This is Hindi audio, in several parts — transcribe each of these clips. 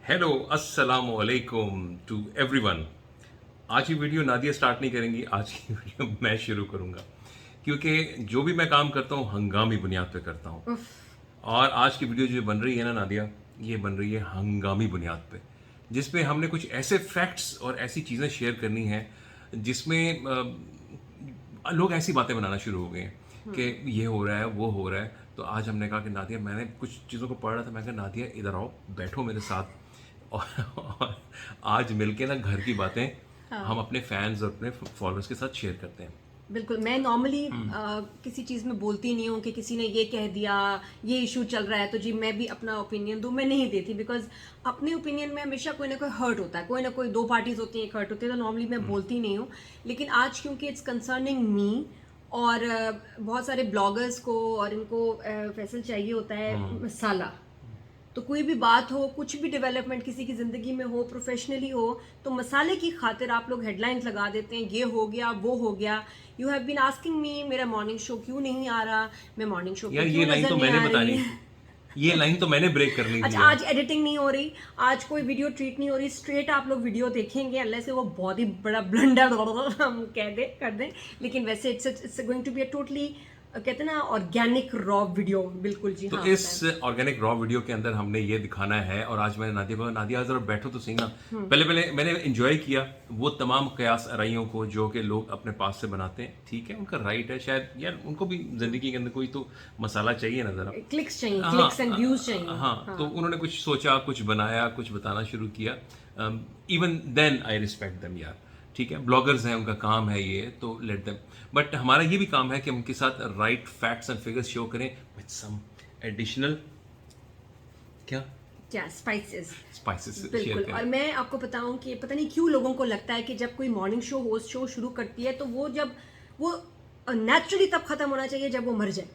हेलो अस्सलाम वालेकुम टू एवरीवन। आज की वीडियो नादिया स्टार्ट नहीं करेंगी, आज की वीडियो मैं शुरू करूंगा क्योंकि जो भी मैं काम करता हूँ हंगामी बुनियाद पे करता हूँ। उफ, और आज की वीडियो जो बन रही है ना नादिया, ये बन रही है हंगामी बुनियाद पे, जिसमें हमने कुछ ऐसे फैक्ट्स और ऐसी चीज़ें शेयर करनी है जिसमें लोग ऐसी बातें बनाना शुरू हो गए हैं कि ये हो रहा है वो हो रहा है। तो आज हमने कहा कि नादिया, मैंने कुछ चीज़ों को पढ़ रहा था, मैं कहा नादिया इधर आओ, बैठो मेरे साथ और आज मिलके ना घर की बातें हाँ। हम अपने फैंस और अपने फॉलोअर्स के साथ शेयर करते हैं। बिल्कुल। मैं नॉर्मली किसी चीज़ में बोलती नहीं हूँ कि किसी ने ये कह दिया, ये इशू चल रहा है तो जी मैं भी अपना ओपिनियन दूँ, मैं नहीं देती। बिकॉज अपने ओपिनियन में हमेशा कोई ना कोई हर्ट होता है, कोई ना कोई दो पार्टीज होती हैं, एक हर्ट होती है, तो नॉर्मली मैं बोलती नहीं हूँ। लेकिन आज क्योंकि इट्स कंसर्निंग मी और बहुत सारे ब्लॉगर्स को और इनको फैसल चाहिए होता है मसाला। तो कोई भी बात हो, कुछ भी डेवलपमेंट किसी की ज़िंदगी में हो, प्रोफेशनली हो, तो मसाले की खातिर आप लोग हेडलाइंस लगा देते हैं, ये हो गया वो हो गया। You have been asking me मेरा मॉर्निंग शो क्यों नहीं आ रहा, मैं मॉर्निंग शो यार पे ये क्यों लाइन नज़र तो नहीं मैंने आ बतानी रही। थी, ये लाइन तो मैंने ब्रेक करनी थी अच्छा, यार। आज एडिटिंग नहीं हो रही, आज कोई वीडियो ट्रीट नहीं हो रही, स्ट्रेट आप लोग वीडियो देखेंगे, अल्लाह से वो बहुत ही बड़ा ब्लंडर हम कह दे कर दें। लेकिन वैसे it's going to be a totally, कहते हैं ना, ऑर्गेनिक रॉ वीडियो। बिल्कुल जी तो हाँ, इस बताएं। ऑर्गेनिक रॉ वीडियो के अंदर हमने ये दिखाना है। और आज मैंने नादिया को कहा, नादिया जरा बैठो तो सही ना। पहले पहले मैंने एंजॉय किया वो तमाम कयास आराइयों को जो कि लोग अपने पास से बनाते हैं। ठीक है, उनका राइट है, शायद यार उनको भी जिंदगी के अंदर कोई तो मसाला चाहिए ना जरा। क्लिक्स चाहिए, हाँ क्लिक्स एंड व्यूज चाहिए। हाँ, तो हाँ, उन्होंने कुछ सोचा, कुछ बनाया, कुछ बताना शुरू किया। Even then I respect them यार। ठीक है, ब्लॉगर्स हैं, उनका काम है ये, तो लेट देम। बट हमारा ये भी काम है कि हम उनके साथ right facts and figures show करें विद सम एडिशनल क्या क्या स्पाइसेस। स्पाइसेस शेयर बिल्कुल। करें। और मैं आपको बताऊं कि पता नहीं क्यों लोगों को लगता है कि जब कोई मॉर्निंग शो होस्ट शो शुरू करती है तो वो जब वो नेचुरली तब खत्म होना चाहिए जब वो मर जाए।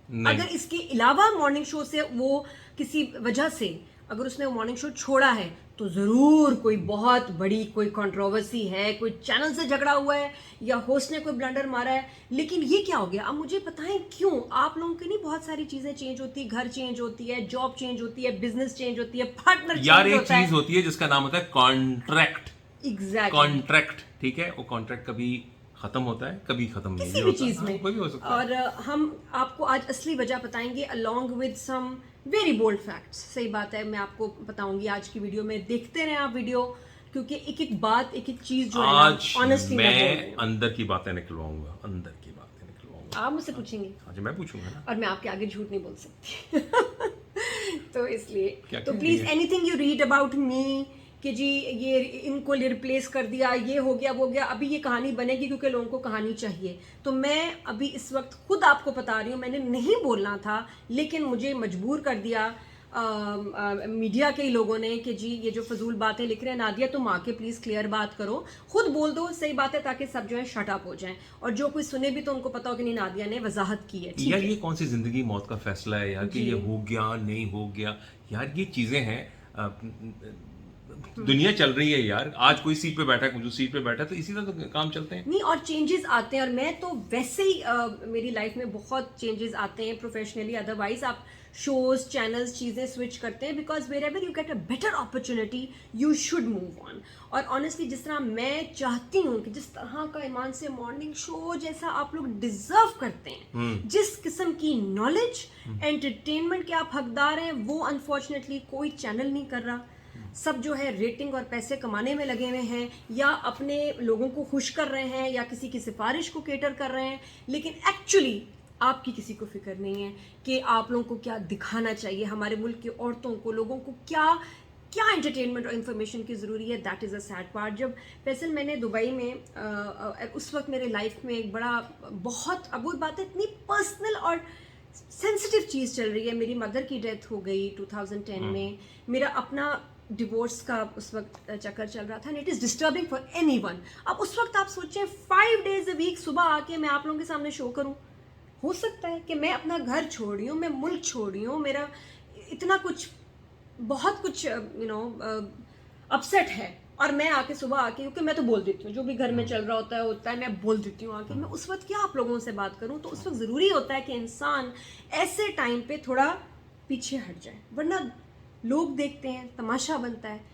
नहीं, अगर इसके अलावा मॉर्निंग शो से वो किसी वजह से अगर उसने वो मॉर्निंग शो छोड़ा है तो जरूर कोई बहुत बड़ी कोई कंट्रोवर्सी है, कोई चैनल से झगड़ा हुआ है या होस्ट ने कोई ब्लंडर मारा है। लेकिन ये क्या हो गया, अब मुझे बताएं क्यों आप लोगों की नहीं बहुत सारी चीजें चेंज होती है, घर चेंज होती है, जॉब चेंज होती है, बिजनेस चेंज होती है, पार्टनर यार चेंज एक होता चीज है। होती है जिसका नाम होता है कॉन्ट्रैक्ट। एग्जैक्टली। कॉन्ट्रैक्ट, ठीक है, वो कॉन्ट्रैक्ट कभी खत्म होता है, कभी खत्म नहीं भी किसी भी होता। चीज हाँ, में। कोई भी हो सकता है। और हम आपको आज असली वजह बताएंगे along with some very bold facts. सही बात है, मैं आपको बताऊंगी आज की वीडियो में। देखते रहें आप वीडियो, क्योंकि एक एक बात, एक एक चीज जो है ना, आज ऑनेस्टली मैं बोल रही मैं हूँ। अंदर की बातें निकलवाऊंगा, अंदर की बातें निकलवाऊंगा। आप मुझसे पूछेंगे आज मैं पूछूंगा ना। और मैं आपके आगे झूठ नहीं बोल सकती। तो इसलिए क्या तो कह रही प्लीज है? Anything you read about me कि जी ये इनको रिप्लेस कर दिया, ये हो गया वो गया, अभी ये कहानी बनेगी क्योंकि लोगों को कहानी चाहिए। तो मैं अभी इस वक्त खुद आपको बता रही हूँ, मैंने नहीं बोलना था लेकिन मुझे मजबूर कर दिया मीडिया के ही लोगों ने कि जी ये जो फजूल बातें लिख रहे हैं, नादिया तुम आके प्लीज क्लियर बात करो, खुद बोल दो सही बात है, ताकि सब जो है शट अप हो जाएं। और जो कोई सुने भी तो उनको पता हो कि नहीं, नादिया ने वजाहत की है। ठीक यार है ये कौन सी जिंदगी मौत का फैसला है यार कि जी। ये हो गया नहीं हो गया। यार ये चीजें हैं। दुनिया चल रही है यार, आज कोई सीट पे बैठा है, कोई दूसरी सीट पे बैठा है, तो इसी तरह तो काम चलते हैं। नहीं, और चेंजेस आते हैं, और मैं तो वैसे ही मेरी लाइफ में बहुत चेंजेस आते हैं प्रोफेशनली। अदरवाइज आप शोज चैनल्स चीज़ें स्विच करते हैं, because wherever you get a better opportunity you should move on. और ऑनेस्टली जिस तरह मैं चाहती हूँ कि जिस तरह का ईमान से मॉर्निंग शो जैसा आप लोग डिजर्व करते हैं, जिस किस्म की नॉलेज एंटरटेनमेंट के आप हकदार हैं, वो अनफॉर्चुनेटली कोई चैनल नहीं कर रहा। सब जो है रेटिंग और पैसे कमाने में लगे हुए हैं, या अपने लोगों को खुश कर रहे हैं, या किसी की सिफारिश को केटर कर रहे हैं। लेकिन एक्चुअली आपकी किसी को फिक्र नहीं है कि आप लोगों को क्या दिखाना चाहिए, हमारे मुल्क की औरतों को, लोगों को क्या क्या एंटरटेनमेंट और इन्फॉर्मेशन की ज़रूरी है। That is a sad part. जब फैसल मैंने दुबई में उस वक्त मेरे लाइफ में एक बड़ा बहुत, अब वो बात है इतनी पर्सनल और सेंसिटिव चीज़ चल रही है। मेरी मदर की डेथ हो गई 2010 में, मेरा अपना डिवोर्स का उस वक्त चक्कर चल रहा था, and it is disturbing for anyone. अब उस वक्त आप सोचें 5 days a week सुबह आके मैं आप लोगों के सामने शो करूं, हो सकता है कि मैं अपना घर छोड़ रही हूँ, मैं मुल्क छोड़ रही हूँ, मेरा इतना कुछ, बहुत कुछ अपसेट है, और मैं आके सुबह आके, क्योंकि मैं तो बोल देती हूँ जो भी घर में चल रहा होता है मैं बोल देती हूँ आके। मैं उस वक्त क्या आप लोगों से बात करूँ? तो उस वक्त ज़रूरी होता है कि इंसान ऐसे टाइम पे थोड़ा पीछे हट जाए, वरना लोग देखते हैं, तमाशा बनता है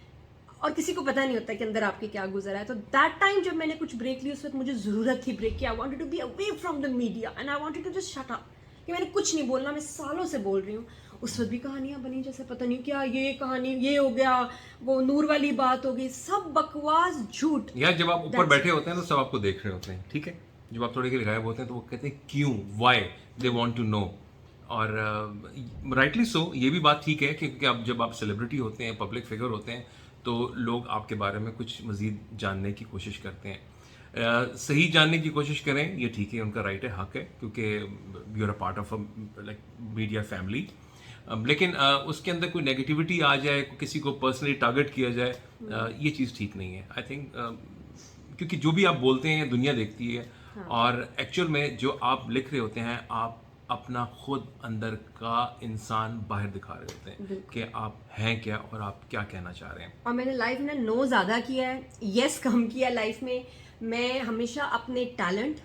और किसी को पता नहीं होता कि अंदर आपके क्या गुजरा है। तो दैट टाइम जब मैंने कुछ ब्रेक ली, उस वक्त मुझे ज़रूरत थी ब्रेक की। I wanted to be away from the media and I wanted to just shut up, कि मैंने कुछ नहीं बोलना, मैं सालों से बोल रही हूँ। उस वक्त भी कहानियाँ बनी जैसे पता नहीं क्या, ये कहानी ये हो गया, वो नूर वाली बात हो गई, सब बकवास झूठ। यार जब आप ऊपर बैठे होते हैं तो सब आपको देख रहे होते हैं, ठीक है। जब आप थोड़े के लिए गायब होते हैं तो वो कहते हैं क्यों, why, they want to know. और राइटली सो, ये भी बात ठीक है क्योंकि आप जब आप सेलिब्रिटी होते हैं, पब्लिक फिगर होते हैं, तो लोग आपके बारे में कुछ मज़ीद जानने की कोशिश करते हैं। सही जानने की कोशिश करें, ये ठीक है, उनका राइट है, हक है, क्योंकि you are a part of a like media family. लेकिन उसके अंदर कोई नेगेटिविटी आ जाए, किसी को पर्सनली टारगेट किया जाए, ये चीज़ ठीक नहीं है आई थिंक। क्योंकि जो भी आप बोलते हैं दुनिया देखती है। हाँ। और एक्चुअल में जो आप लिख रहे होते हैं, आप अपना खुद अंदर का इंसान बाहर दिखा रहे होते हैं कि आप हैं क्या और आप क्या कहना चाह रहे हैं। और मैंने लाइफ में नो ज़्यादा किया है, यस कम किया लाइफ में। मैं हमेशा अपने टैलेंट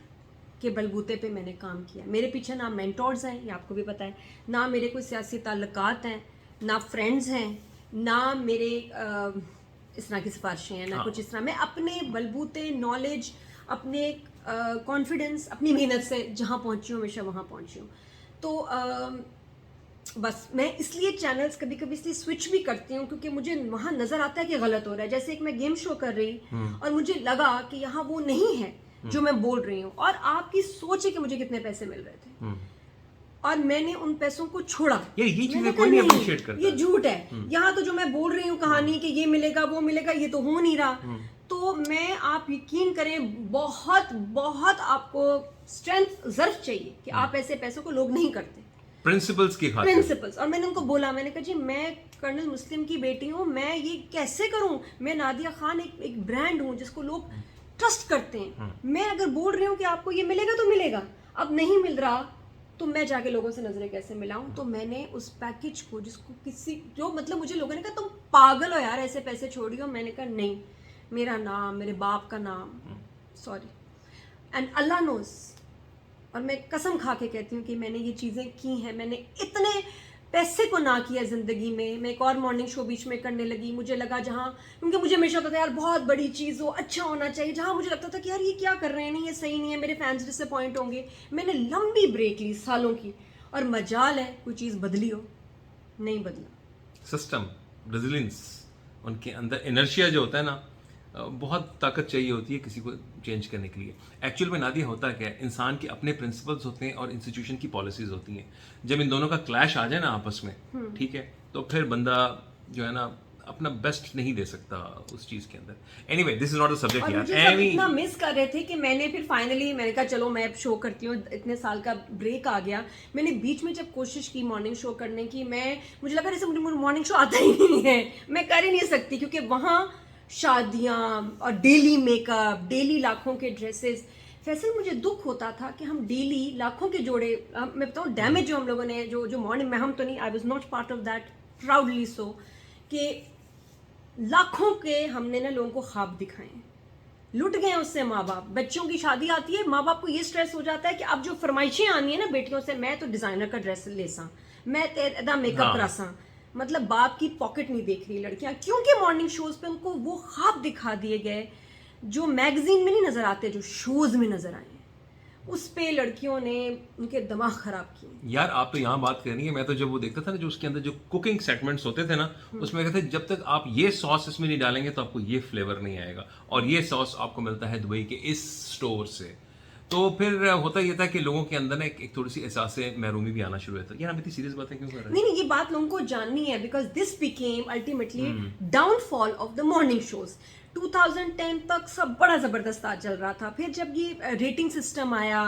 के बलबूते पे मैंने काम किया। मेरे पीछे ना मेंटोर्स हैं, ये आपको भी पता है, ना मेरे कोई सियासी ताल्लुकात हैं, ना फ्रेंड्स हैं, ना मेरे इस तरह की सिफारिशें हैं, ना कुछ इस तरह। मैं अपने बलबूते, नॉलेज, अपने कॉन्फिडेंस, अपनी मेहनत से जहाँ पहुँची हूँ हमेशा वहाँ पहुँची हूँ। तो बस मैं इसलिए चैनल्स कभी कभी इसलिए स्विच भी करती हूँ क्योंकि मुझे वहाँ नज़र आता है कि गलत हो रहा है। जैसे एक मैं गेम शो कर रही और मुझे लगा कि यहाँ वो नहीं है जो मैं बोल रही हूँ, और आपकी सोच है कि मुझे कितने पैसे मिल रहे थे और मैंने उन पैसों को छोड़ा। ये चीजें मैंने कोई कहा, नहीं अप्रिशिएट करता ये है। झूठ है, यहाँ तो जो मैं बोल रही हूँ कहानी कि ये मिलेगा वो मिलेगा, ये तो हो नहीं रहा। तो मैं, आप यकीन करें, बहुत बहुत आपको स्ट्रेंथ जरूर चाहिए कि आप ऐसे पैसों को लोग नहीं करते, प्रिंसिपल्स की खातिर। प्रिंसिपल्स। और मैंने उनको बोला, मैंने कहा जी मैं कर्नल मुस्लिम की बेटी हूँ, मैं ये कैसे करूँ? मैं नादिया खान एक ब्रांड हूँ जिसको लोग ट्रस्ट करते हैं। मैं अगर बोल रही हूँ कि आपको ये मिलेगा तो मिलेगा, अब नहीं मिल रहा तो मैं जाके लोगों से नजरें कैसे मिलाऊं? तो मैंने उस पैकेज को, जिसको किसी, जो मतलब मुझे लोगों ने कहा तुम पागल हो यार, ऐसे पैसे छोड़ियो, मैंने कहा नहीं, मेरा नाम, मेरे बाप का नाम, सॉरी, एंड अल्लाह नोज, और मैं कसम खा के कहती हूँ कि मैंने ये चीज़ें की हैं। मैंने इतने पैसे को ना किया ज़िंदगी में। मैं एक और मॉर्निंग शो बीच में करने लगी, मुझे लगा जहाँ, क्योंकि मुझे हमेशा होता था यार बहुत बड़ी चीज़ हो, अच्छा होना चाहिए, जहाँ मुझे लगता था कि यार ये क्या कर रहे हैं, नहीं ये सही नहीं है, मेरे फैंस डिसअपॉइंट होंगे। मैंने लंबी ब्रेक ली सालों की, और मजाल है कोई चीज़ बदली हो, नहीं बदला। सिस्टम, रेजिलियंस, उनके अंदर इनर्शिया जो होता है ना, बहुत ताकत चाहिए होती है किसी को चेंज करने के लिए। एक्चुअल में नादिया होता क्या है, इंसान के अपने प्रिंसिपल्स होते हैं और इंस्टीट्यूशन की पॉलिसीज होती हैं। जब इन दोनों का क्लैश आ जाए ना आपस में, ठीक है, तो फिर बंदा जो है ना अपना बेस्ट नहीं दे सकता उस चीज के अंदर। Anyway, this is not a subject और यार। मुझे सब इतना मिस कर रहे थे कि मैंने फिर फाइनली मैंने कहा चलो मैं अब शो करती हूँ। इतने साल का ब्रेक आ गया। मैंने बीच में जब कोशिश की मॉर्निंग शो करने की, मुझे लगा जैसे मुझे मॉर्निंग शो आता ही नहीं है, मैं कर ही नहीं सकती, क्योंकि वहाँ शादियाँ और डेली मेकअप, डेली लाखों के ड्रेसेस। फैसल, मुझे दुख होता था कि हम डेली लाखों के जोड़े, मैं बताऊँ डैमेज जो हम लोगों ने, जो मॉर्निंग में, हम तो नहीं, I was not part of that, proudly so, कि लाखों के हमने ना लोगों को ख्वाब दिखाए, लुट गए उससे माँ बाप। बच्चों की शादी आती है, माँ बाप को ये स्ट्रेस हो जाता है कि अब जो फरमाइशें आनी है ना बेटियों से, मैं तो डिजाइनर का ड्रेस ले सा, मैं तेरा मेकअप करा सा, मतलब बाप की पॉकेट नहीं देख रही लड़कियां, क्योंकि मॉर्निंग शोज पे उनको वो ख्वाब दिखा दिए गए जो मैगजीन में नहीं नजर आते, जो शोज में नजर आए। उस पे लड़कियों ने उनके दिमाग खराब किए। यार आप तो यहाँ बात कर रही है, मैं तो जब वो देखता था ना, जो उसके अंदर जो कुकिंग सेगमेंट्स होते थे ना, उसमें कहते थे जब तक आप ये सॉस इसमें नहीं डालेंगे तो आपको ये फ्लेवर नहीं आएगा, और ये सॉस आपको मिलता है दुबई के इस स्टोर से। तो फिर होता ये था कि लोगों के अंदर ना एक थोड़ी सी एहसास महरूमी भी आना शुरू हुआ था। यार हम इतनी सीरियस बातें क्यों कर रहे हैं? नहीं, ये बात लोगों को जाननी है, because this became ultimately downfall of the morning shows. 2010 तक सब बड़ा जबरदस्त आज चल रहा था। फिर जब ये रेटिंग सिस्टम आया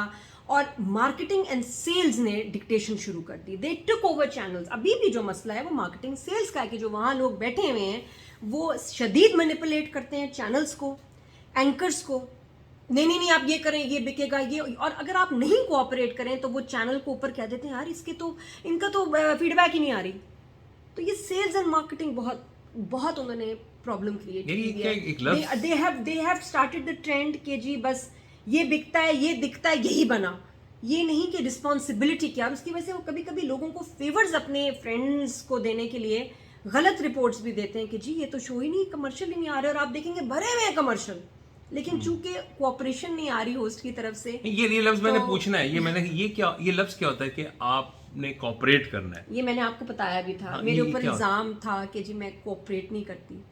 और मार्केटिंग एंड सेल्स ने डिक्टेशन शुरू कर दी, दे टुक ओवर चैनल्स। अभी भी जो मसला है वो मार्केटिंग सेल्स का है कि जो वहाँ लोग बैठे हुए हैं वो शदीद मैनिपुलेट करते हैं चैनल्स को, एंकर्स को। नहीं आप ये करें, ये बिकेगा, ये। और अगर आप नहीं कोऑपरेट करें तो वो चैनल को ऊपर कह देते हैं यार इनका तो फीडबैक ही नहीं आ रही। तो ये सेल्स एंड मार्केटिंग बहुत उन्होंने प्रॉब्लम क्रिएट की है। They have started the trend कि जी बस ये बिकता है, ये दिखता है, यही बना। ये नहीं कि रिस्पॉन्सिबिलिटी क्या। और उसकी वजह से वो कभी कभी लोगों को फेवर्स अपने फ्रेंड्स को देने के लिए गलत रिपोर्ट्स भी देते हैं कि जी ये तो शो ही नहीं, कमर्शियल ही नहीं आ रहे, और आप देखेंगे भरे हुए हैं कमर्शियल, लेकिन चूंकि कोऑपरेशन नहीं आ रही होस्ट की तरफ से। ये लफ्ज मैंने तो पूछना है, ये लफ्ज क्या होता है कि आपने कॉपरेट करना है? ये मैंने आपको बताया भी था, हाँ, मेरे ये ऊपर क्या? इल्ज़ाम था कि जी मैं कोऑपरेट नहीं करती।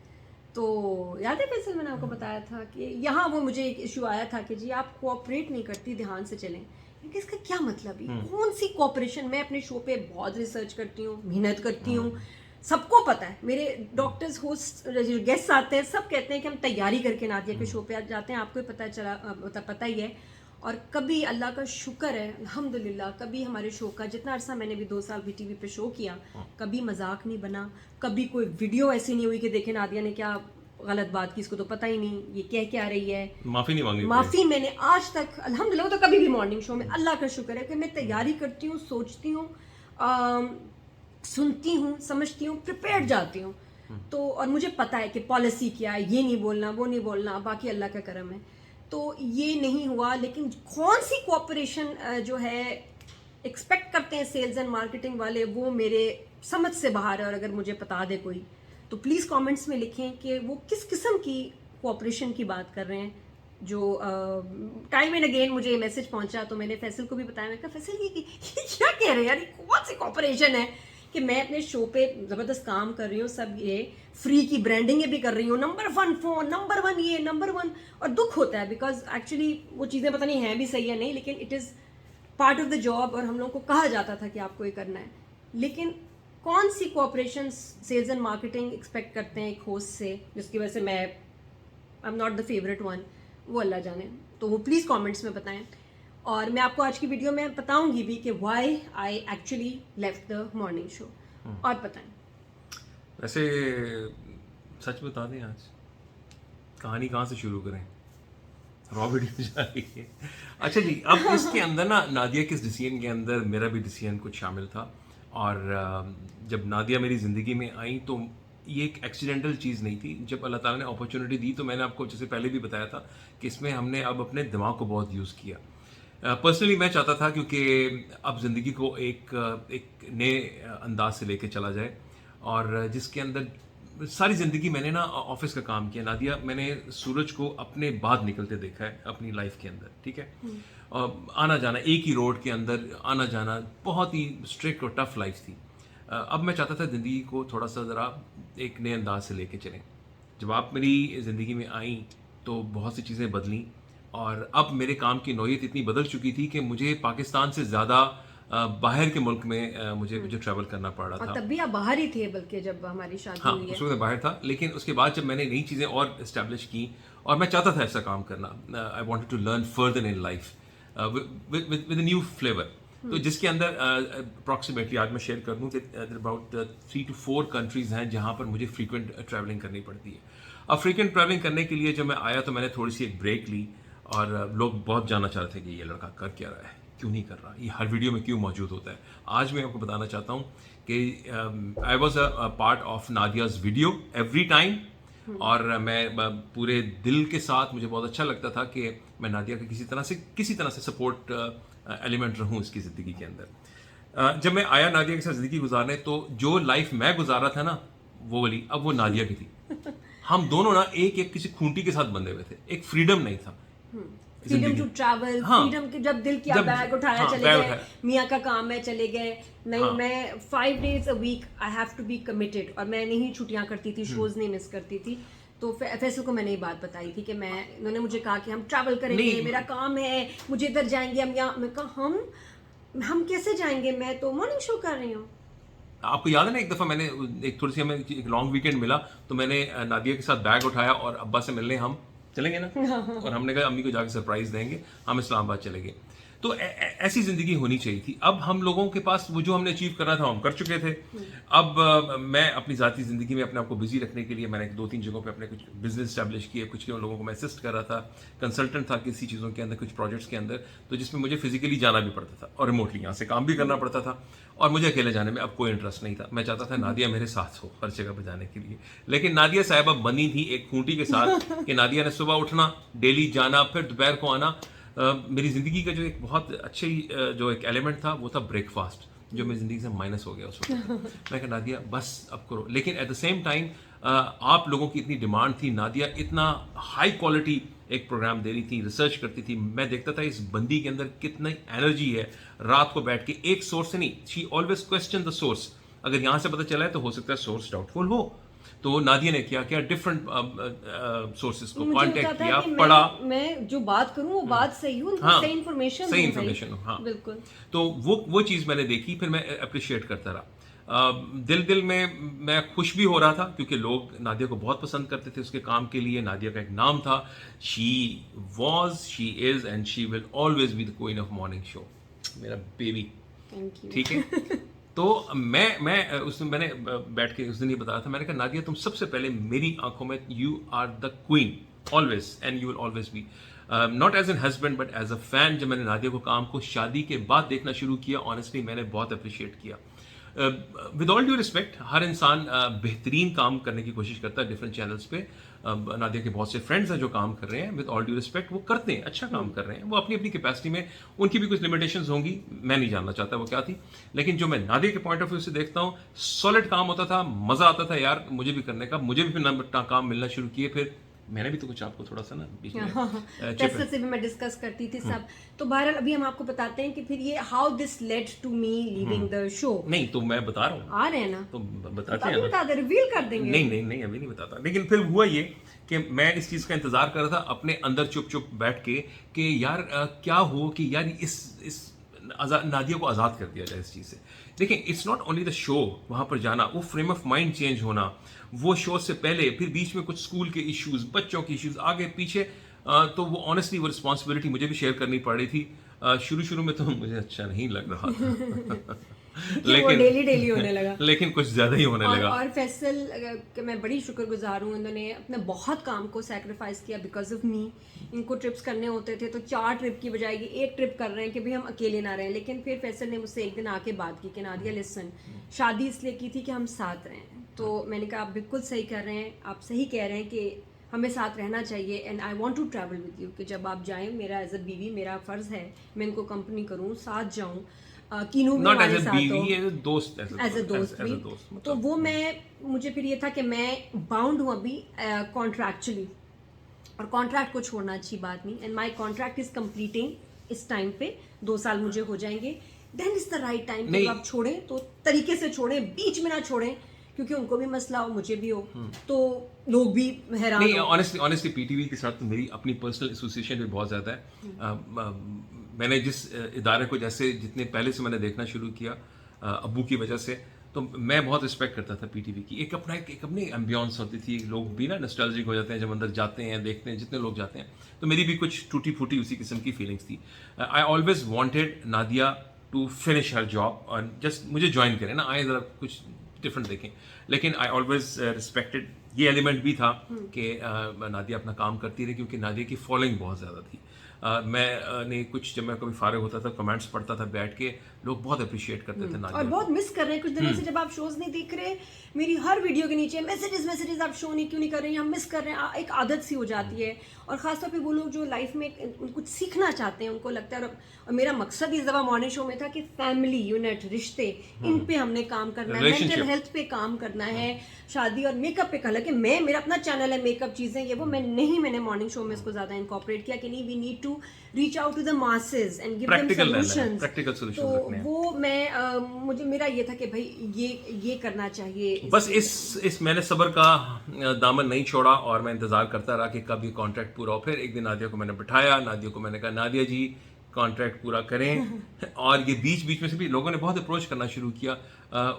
तो याद है फैसल, मैंने आपको बताया था कि यहाँ वो मुझे एक इशू आया था कि जी आप कोऑपरेट नहीं करती, ध्यान से चलें। क्योंकि इसका क्या मतलब है, कौन सी कोऑपरेशन? मैं अपने शो पे बहुत रिसर्च करती हूँ, मेहनत करती हूँ, सबको पता है, मेरे डॉक्टर्स, होस्ट, जो गेस्ट आते हैं सब कहते हैं कि हम तैयारी करके नादिया के शो पे आज जाते हैं, आपको ही पता चला, पता ही है। और कभी अल्लाह का शुक्र है अल्हम्दुलिल्लाह, कभी हमारे शो का, जितना अरसा मैंने भी 2 साल BTV पे शो किया, कभी मजाक नहीं बना, कभी कोई वीडियो ऐसी नहीं हुई कि देखे नादिया ने क्या गलत बात की, इसको तो पता ही नहीं ये कह क्या रही है। माफी नहीं मांगी? माफ़ी मैंने आज तक अल्हम्दुलिल्लाह, वो तो कभी भी मॉर्निंग शो में, अल्लाह का शुक्र है कि मैं तैयारी करती हूँ, सोचती हूँ, सुनती हूँ, समझती हूँ, प्रिपेयर्ड जाती हूँ। तो और मुझे पता है कि पॉलिसी क्या है, ये नहीं बोलना, वो नहीं बोलना, बाकी अल्लाह का करम है। तो ये नहीं हुआ, लेकिन कौन सी कोऑपरेशन जो है एक्सपेक्ट करते हैं सेल्स एंड मार्केटिंग वाले, वो मेरे समझ से बाहर है। और अगर मुझे बता दे कोई तो प्लीज़ कमेंट्स में लिखें कि वो किस किस्म की कोऑपरेशन की बात कर रहे हैं। जो टाइम एंड अगेन मुझे ये मैसेज पहुंचा, तो मैंने फैसल को भी बताया, मैं कहा फैसल ये क्या कह रहे हैं यार, ये कौन सी कोऑपरेशन है कि मैं अपने शो पे ज़बरदस्त काम कर रही हूँ, सब ये फ्री की ब्रांडिंग भी कर रही हूँ, नंबर 1 फोन, नंबर 1 ये, नंबर 1। और दुख होता है बिकॉज एक्चुअली वो चीज़ें पता नहीं हैं भी सही है नहीं, लेकिन it is part of the job, और हम लोगों को कहा जाता था कि आपको ये करना है। लेकिन कौन सी cooperation sales and marketing expect करते हैं एक होस्ट से, जिसकी वजह से मैं I am not the favourite one, वो अल्लाह जाने। तो वो प्लीज़ कमेंट्स में बताएं, और मैं आपको आज की वीडियो में बताऊंगी भी कि why I actually left the morning show. और बताएं। वैसे सच बता दें, आज कहानी कहाँ से शुरू करें? रॉ वीडियो जा रही है। अच्छा जी, अब इसके अंदर ना नादिया के डिसीजन के अंदर मेरा भी डिसीजन कुछ शामिल था। और जब नादिया मेरी ज़िंदगी में आई तो ये एक एक्सीडेंटल चीज़ नहीं थी। जब अल्लाह ताला ने अपॉर्चुनिटी दी तो मैंने आपको जैसे पहले भी बताया था कि इसमें हमने अब अपने दिमाग को बहुत यूज़ किया। पर्सनली मैं चाहता था क्योंकि अब ज़िंदगी को एक नए अंदाज से लेके चला जाए, और जिसके अंदर सारी ज़िंदगी मैंने ना ऑफिस का काम किया। नादिया, मैंने सूरज को अपने बाद निकलते देखा है अपनी लाइफ के अंदर, ठीक है? आना जाना एक ही रोड के अंदर आना जाना, बहुत ही स्ट्रिक्ट और टफ लाइफ थी। अब मैं चाहता था ज़िंदगी को थोड़ा सा ज़रा एक नए अंदाज से लेके चलें। जब आप मेरी ज़िंदगी में आई तो बहुत सी चीज़ें बदलीं, और अब मेरे काम की नौयत इतनी बदल चुकी थी कि मुझे पाकिस्तान से ज़्यादा बाहर के मुल्क में मुझे ट्रैवल करना पड़ रहा और था। तब भी आप बाहर ही थे, बल्कि जब हमारी शादी हाँ, हुई है। उस वक्त मैं बाहर था, लेकिन उसके बाद जब मैंने नई चीज़ें और इस्टेब्लिश की, और मैं चाहता था ऐसा काम करना, I wanted to learn further in life with new flavour. तो जिसके अंदर अप्रॉक्सीमेटली आज मैं शेयर कर दूँ कि अबाउट 3 to 4 कंट्रीज़ हैं जहाँ पर मुझे फ्रीक्वेंट ट्रैवलिंग करनी पड़ती है। अब फ्रीक्वेंट ट्रैवलिंग करने के लिए जब मैं आया तो मैंने थोड़ी सी एक ब्रेक ली, और लोग बहुत जानना चाह रहे थे कि ये लड़का कर क्या रहा है, क्यों नहीं कर रहा, ये हर वीडियो में क्यों मौजूद होता है। आज मैं आपको बताना चाहता हूँ कि I was a part of Nadia's video every time, और मैं पूरे दिल के साथ, मुझे बहुत अच्छा लगता था कि मैं नादिया का किसी तरह से सपोर्ट एलिमेंट रहूँ इसकी ज़िंदगी के अंदर। जब मैं आया नादिया के साथ ज़िंदगी गुजारने, तो जो लाइफ मैं गुजार रहा था ना वो वाली, अब वो नादिया की थी। हम दोनों ना एक किसी खूंटी के साथ बंधे हुए थे, एक फ्रीडम नहीं था। फ्रीडम टू ट्रैवल, फ्रीडम की, जब दिल किया बैग उठाया चले गए, मियाँ का काम है चले गए। नहीं, मैं 5 days a week I have to be committed, और मैं नहीं छुट्टियां करती थी, शोज नहीं मिस करती थी। तो फैसल को मैंने ये बात बताई थी कि उन्होंने मुझे कहा कि हम ट्रैवल करेंगे, मेरा काम है, मुझे इधर जाएंगे हम, यहाँ। मैं कहा हम कैसे जाएंगे, मैं तो मॉर्निंग शो कर रही हूँ। आपको याद है ना, एक दफ़ा मैंने एक थोड़ी सी हमें एक लॉन्ग वीकेंड मिला, तो मैंने नादिया के साथ बैग उठाया और अब्बा से मिलने हम चलेंगे ना, और हमने कहा अम्मी को जाके सरप्राइज देंगे, हम इस्लामाबाद चले गए। तो ऐसी ज़िंदगी होनी चाहिए थी। अब हम लोगों के पास वो जो हमने अचीव करना था हम कर चुके थे। अब मैं अपनी ज़ाती ज़िंदगी में अपने आप को बिजी रखने के लिए मैंने 2-3 जगहों पे अपने कुछ बिजनेस स्टैब्लिश किए, कुछ लोगों को मैं असिस्ट कर रहा था, कंसल्टेंट था किसी चीज़ों के अंदर, कुछ प्रोजेक्ट्स के अंदर, तो जिसमें मुझे फिजिकली जाना भी पड़ता था और रिमोटली यहाँ से काम भी करना पड़ता था, और मुझे अकेले जाने में अब कोई इंटरेस्ट नहीं था। मैं चाहता था नादिया मेरे साथ हो हर जगह पर जाने के लिए, लेकिन नादिया साहिबा बनी थी एक खूंटी के साथ कि नादिया ने सुबह उठना, डेली जाना, फिर दोपहर को आना। मेरी ज़िंदगी का जो एक बहुत अच्छी जो एक एलिमेंट था वो था ब्रेकफास्ट। जो मेरी ज़िंदगी से माइनस हो गया उस वक्त। मैं कहा नादिया बस अब करो, लेकिन एट द सेम टाइम आप लोगों की इतनी डिमांड थी, नादिया इतना हाई क्वालिटी एक प्रोग्राम दे रही थी, रिसर्च करती थी, मैं देखता था इस बंदी के अंदर कितनी एनर्जी है। रात को बैठ के एक सोर्स से नहीं, she always question the source, अगर यहाँ से पता चला है तो हो सकता है सोर्स डाउटफुल हो। तो नादिया ने क्या डिफरेंट सोर्सेज को मुझे कांटेक्ट होता था किया, कि पढ़ा। मैं जो बात करूं वो बात सही हो, उनको हाँ, सही इन्फॉर्मेशन सही दूं भाई। इन्फॉर्मेशन हो, हाँ। बिल्कुल। तो वो चीज़ मैंने देखी, फिर मैं अप्रिशिएट करता रहा। दिल में मैं खुश भी हो रहा था क्योंकि लोग नादिया को बहुत पसंद करते थे उसके काम के लिए। नादिया का एक नाम था, she was, she is and she will always be the queen of morning show, मेरा बेबी। Thank you. ठीक है। तो मैं उस दिन मैंने बैठ के उस दिन ये बताया था, मैंने कहा नादिया तुम सबसे पहले मेरी आंखों में you are the queen always and you will always be, not as an husband but as a fan. जब मैंने नादिया को काम को शादी के बाद देखना शुरू किया, ऑनेस्टली मैंने बहुत अप्रिशिएट किया। विद ऑल ड्यू रिस्पेक्ट, हर इंसान बेहतरीन काम करने की कोशिश करता है डिफरेंट चैनल्स पे। नादिया के बहुत से फ्रेंड्स हैं जो काम कर रहे हैं, विद ऑल ड्यू रिस्पेक्ट वो करते हैं, अच्छा काम कर रहे हैं, वो अपनी अपनी कैपेसिटी में, उनकी भी कुछ लिमिटेशंस होंगी, मैं नहीं जानना चाहता वो क्या थी। लेकिन जो मैं नादिया के पॉइंट ऑफ व्यू से देखता हूँ, सॉलिड काम होता था, मज़ा आता था यार मुझे भी करने का, मुझे भी फिर काम मिलना शुरू किए। फिर मैंने भी तो कुछ आपको थोड़ा सा ना बीच में फैसल से भी मैं डिस्कस करती थी सब। तो बहरहाल अभी हम आपको बताते हैं कि फिर ये how this led to me leaving the show. नहीं तो मैं बता रहा हूँ, आ रहे हैं ना, तो बताते अभी हैं ना। बता दे, रिवील कर देंगे। नहीं अभी नहीं बताता। लेकिन फिर हुआ ये कि मैं इस चीज़ का इंतज़ार कर रहा था अपने अंदर चुप चुप बैठ के कि यार क्या हो कि यार इस नादिया को आज़ाद कर दिया जाए इस चीज़ से। देखिए it's not only the show, वहाँ पर जाना, वो फ्रेम ऑफ माइंड चेंज होना, वो शो से पहले फिर बीच में कुछ स्कूल के इश्यूज, बच्चों के इश्यूज, आगे पीछे, तो वो ऑनेस्टली वो रिस्पॉन्सिबिलिटी मुझे भी शेयर करनी पड़ रही थी। शुरू में तो मुझे अच्छा नहीं लग रहा था लेकिन डेली होने लगा। लेकिन कुछ ज़्यादा ही होने लगा। और फैसल के मैं बड़ी शुक्रगुजार हूँ, उन्होंने अपने बहुत काम को सैक्रिफाइस किया बिकॉज ऑफ मी। इनको ट्रिप्स करने होते थे तो 4 ट्रिप की बजाय ये 1 ट्रिप कर रहे हैं कि भाई हम अकेले ना रहें। लेकिन फिर फैसल ने मुझसे एक दिन आके बात की कि नादिया लिसन, शादी इसलिए की थी कि हम साथ रहें। तो मैंने कहा आप बिल्कुल सही कर रहे हैं, आप सही कह रहे हैं कि हमें साथ रहना चाहिए and I want to travel with you, कि जब आप जाएं, मेरा एज अ बीवी मेरा फ़र्ज़ है मैं इनको कंपनी करूं, साथ जाऊं, कीनू भी नॉट हमारे एज अ साथ हो, बीवी, एज अ दोस्त, एज अ दोस्त भी। तो वो मुझे फिर ये था कि मैं बाउंड हूँ अभी कॉन्ट्रैक्चुअली, और कॉन्ट्रैक्ट को छोड़ना अच्छी बात नहीं। And my contract is completing इस टाइम पे, 2 साल मुझे हो जाएंगे, then is the right time कि आप छोड़ें तो तरीके से छोड़ें, बीच में ना छोड़ें, क्योंकि उनको भी मसला हो, मुझे भी हो, तो लोग भी हैरान नहीं। हो। ऑनेस्टली पीटीवी के साथ तो मेरी अपनी पर्सनल एसोसिएशन भी बहुत ज़्यादा है। मैंने जिस इदारे को जैसे जितने पहले से मैंने देखना शुरू किया अब्बू की वजह से, तो मैं बहुत रिस्पेक्ट करता था पीटीवी की। एक अपनी एम्बियंस होती थी, लोग भी ना नॉस्टैल्जिक हो जाते हैं जब अंदर जाते हैं, देखते हैं, जितने लोग जाते हैं। तो मेरी भी कुछ टूटी फूटी उसी किस्म की फीलिंग्स थी। I always wanted Nadia to finish her job और जस्ट मुझे ज्वाइन करें ना, आए ज़रा कुछ डिफरेंट देखें। लेकिन आई ऑलवेज रिस्पेक्टेड ये एलिमेंट भी था कि नादिया अपना काम करती रही, क्योंकि नादिया की फॉलोइंग बहुत ज़्यादा थी। मैंने कुछ, जब मैं कभी फारिग होता था, कमेंट्स पढ़ता था बैठ के, लोग बहुत अप्रिशिएट करते थे नादिया और को। बहुत मिस कर रहे हैं कुछ दिनों से, जब आप शोज नहीं देख रहे, मेरी हर वीडियो के नीचे मैसेजेस आप शो क्यों नहीं कर रहे हैं, हम मिस कर रहे हैं, एक आदत सी हो जाती है। और खासतौर पे वो लोग जो लाइफ में कुछ सीखना चाहते हैं, उनको लगता है, और मेरा मकसद इस दफ़ा मॉर्निंग शो में था कि फैमिली यूनिट, रिश्ते, इन पे हमने काम करना है, मेंटल हेल्थ पे काम करना है, शादी और मेकअप पे। हालांकि मेरा अपना चैनल है मेकअप चीज़ें ये वो, मैंने मॉर्निंग शो में इसको ज़्यादा इंकॉर्पोरेट किया कि नहीं, we need to reach out to the masses and give them solutions. Practical solutions तो रखने हैं। वो मुझे मेरा ये था कि भाई ये करना चाहिए। बस इस मैंने सब्र का दामन नहीं छोड़ा और मैं इंतज़ार करता रहा कि कब ये कॉन्ट्रैक्ट पूरा हो। फिर एक दिन नादिया को मैंने बिठाया, नादिया को मैंने कहा नादिया जी कॉन्ट्रैक्ट पूरा करें। और ये बीच में से भी लोगों ने बहुत अप्रोच करना शुरू किया।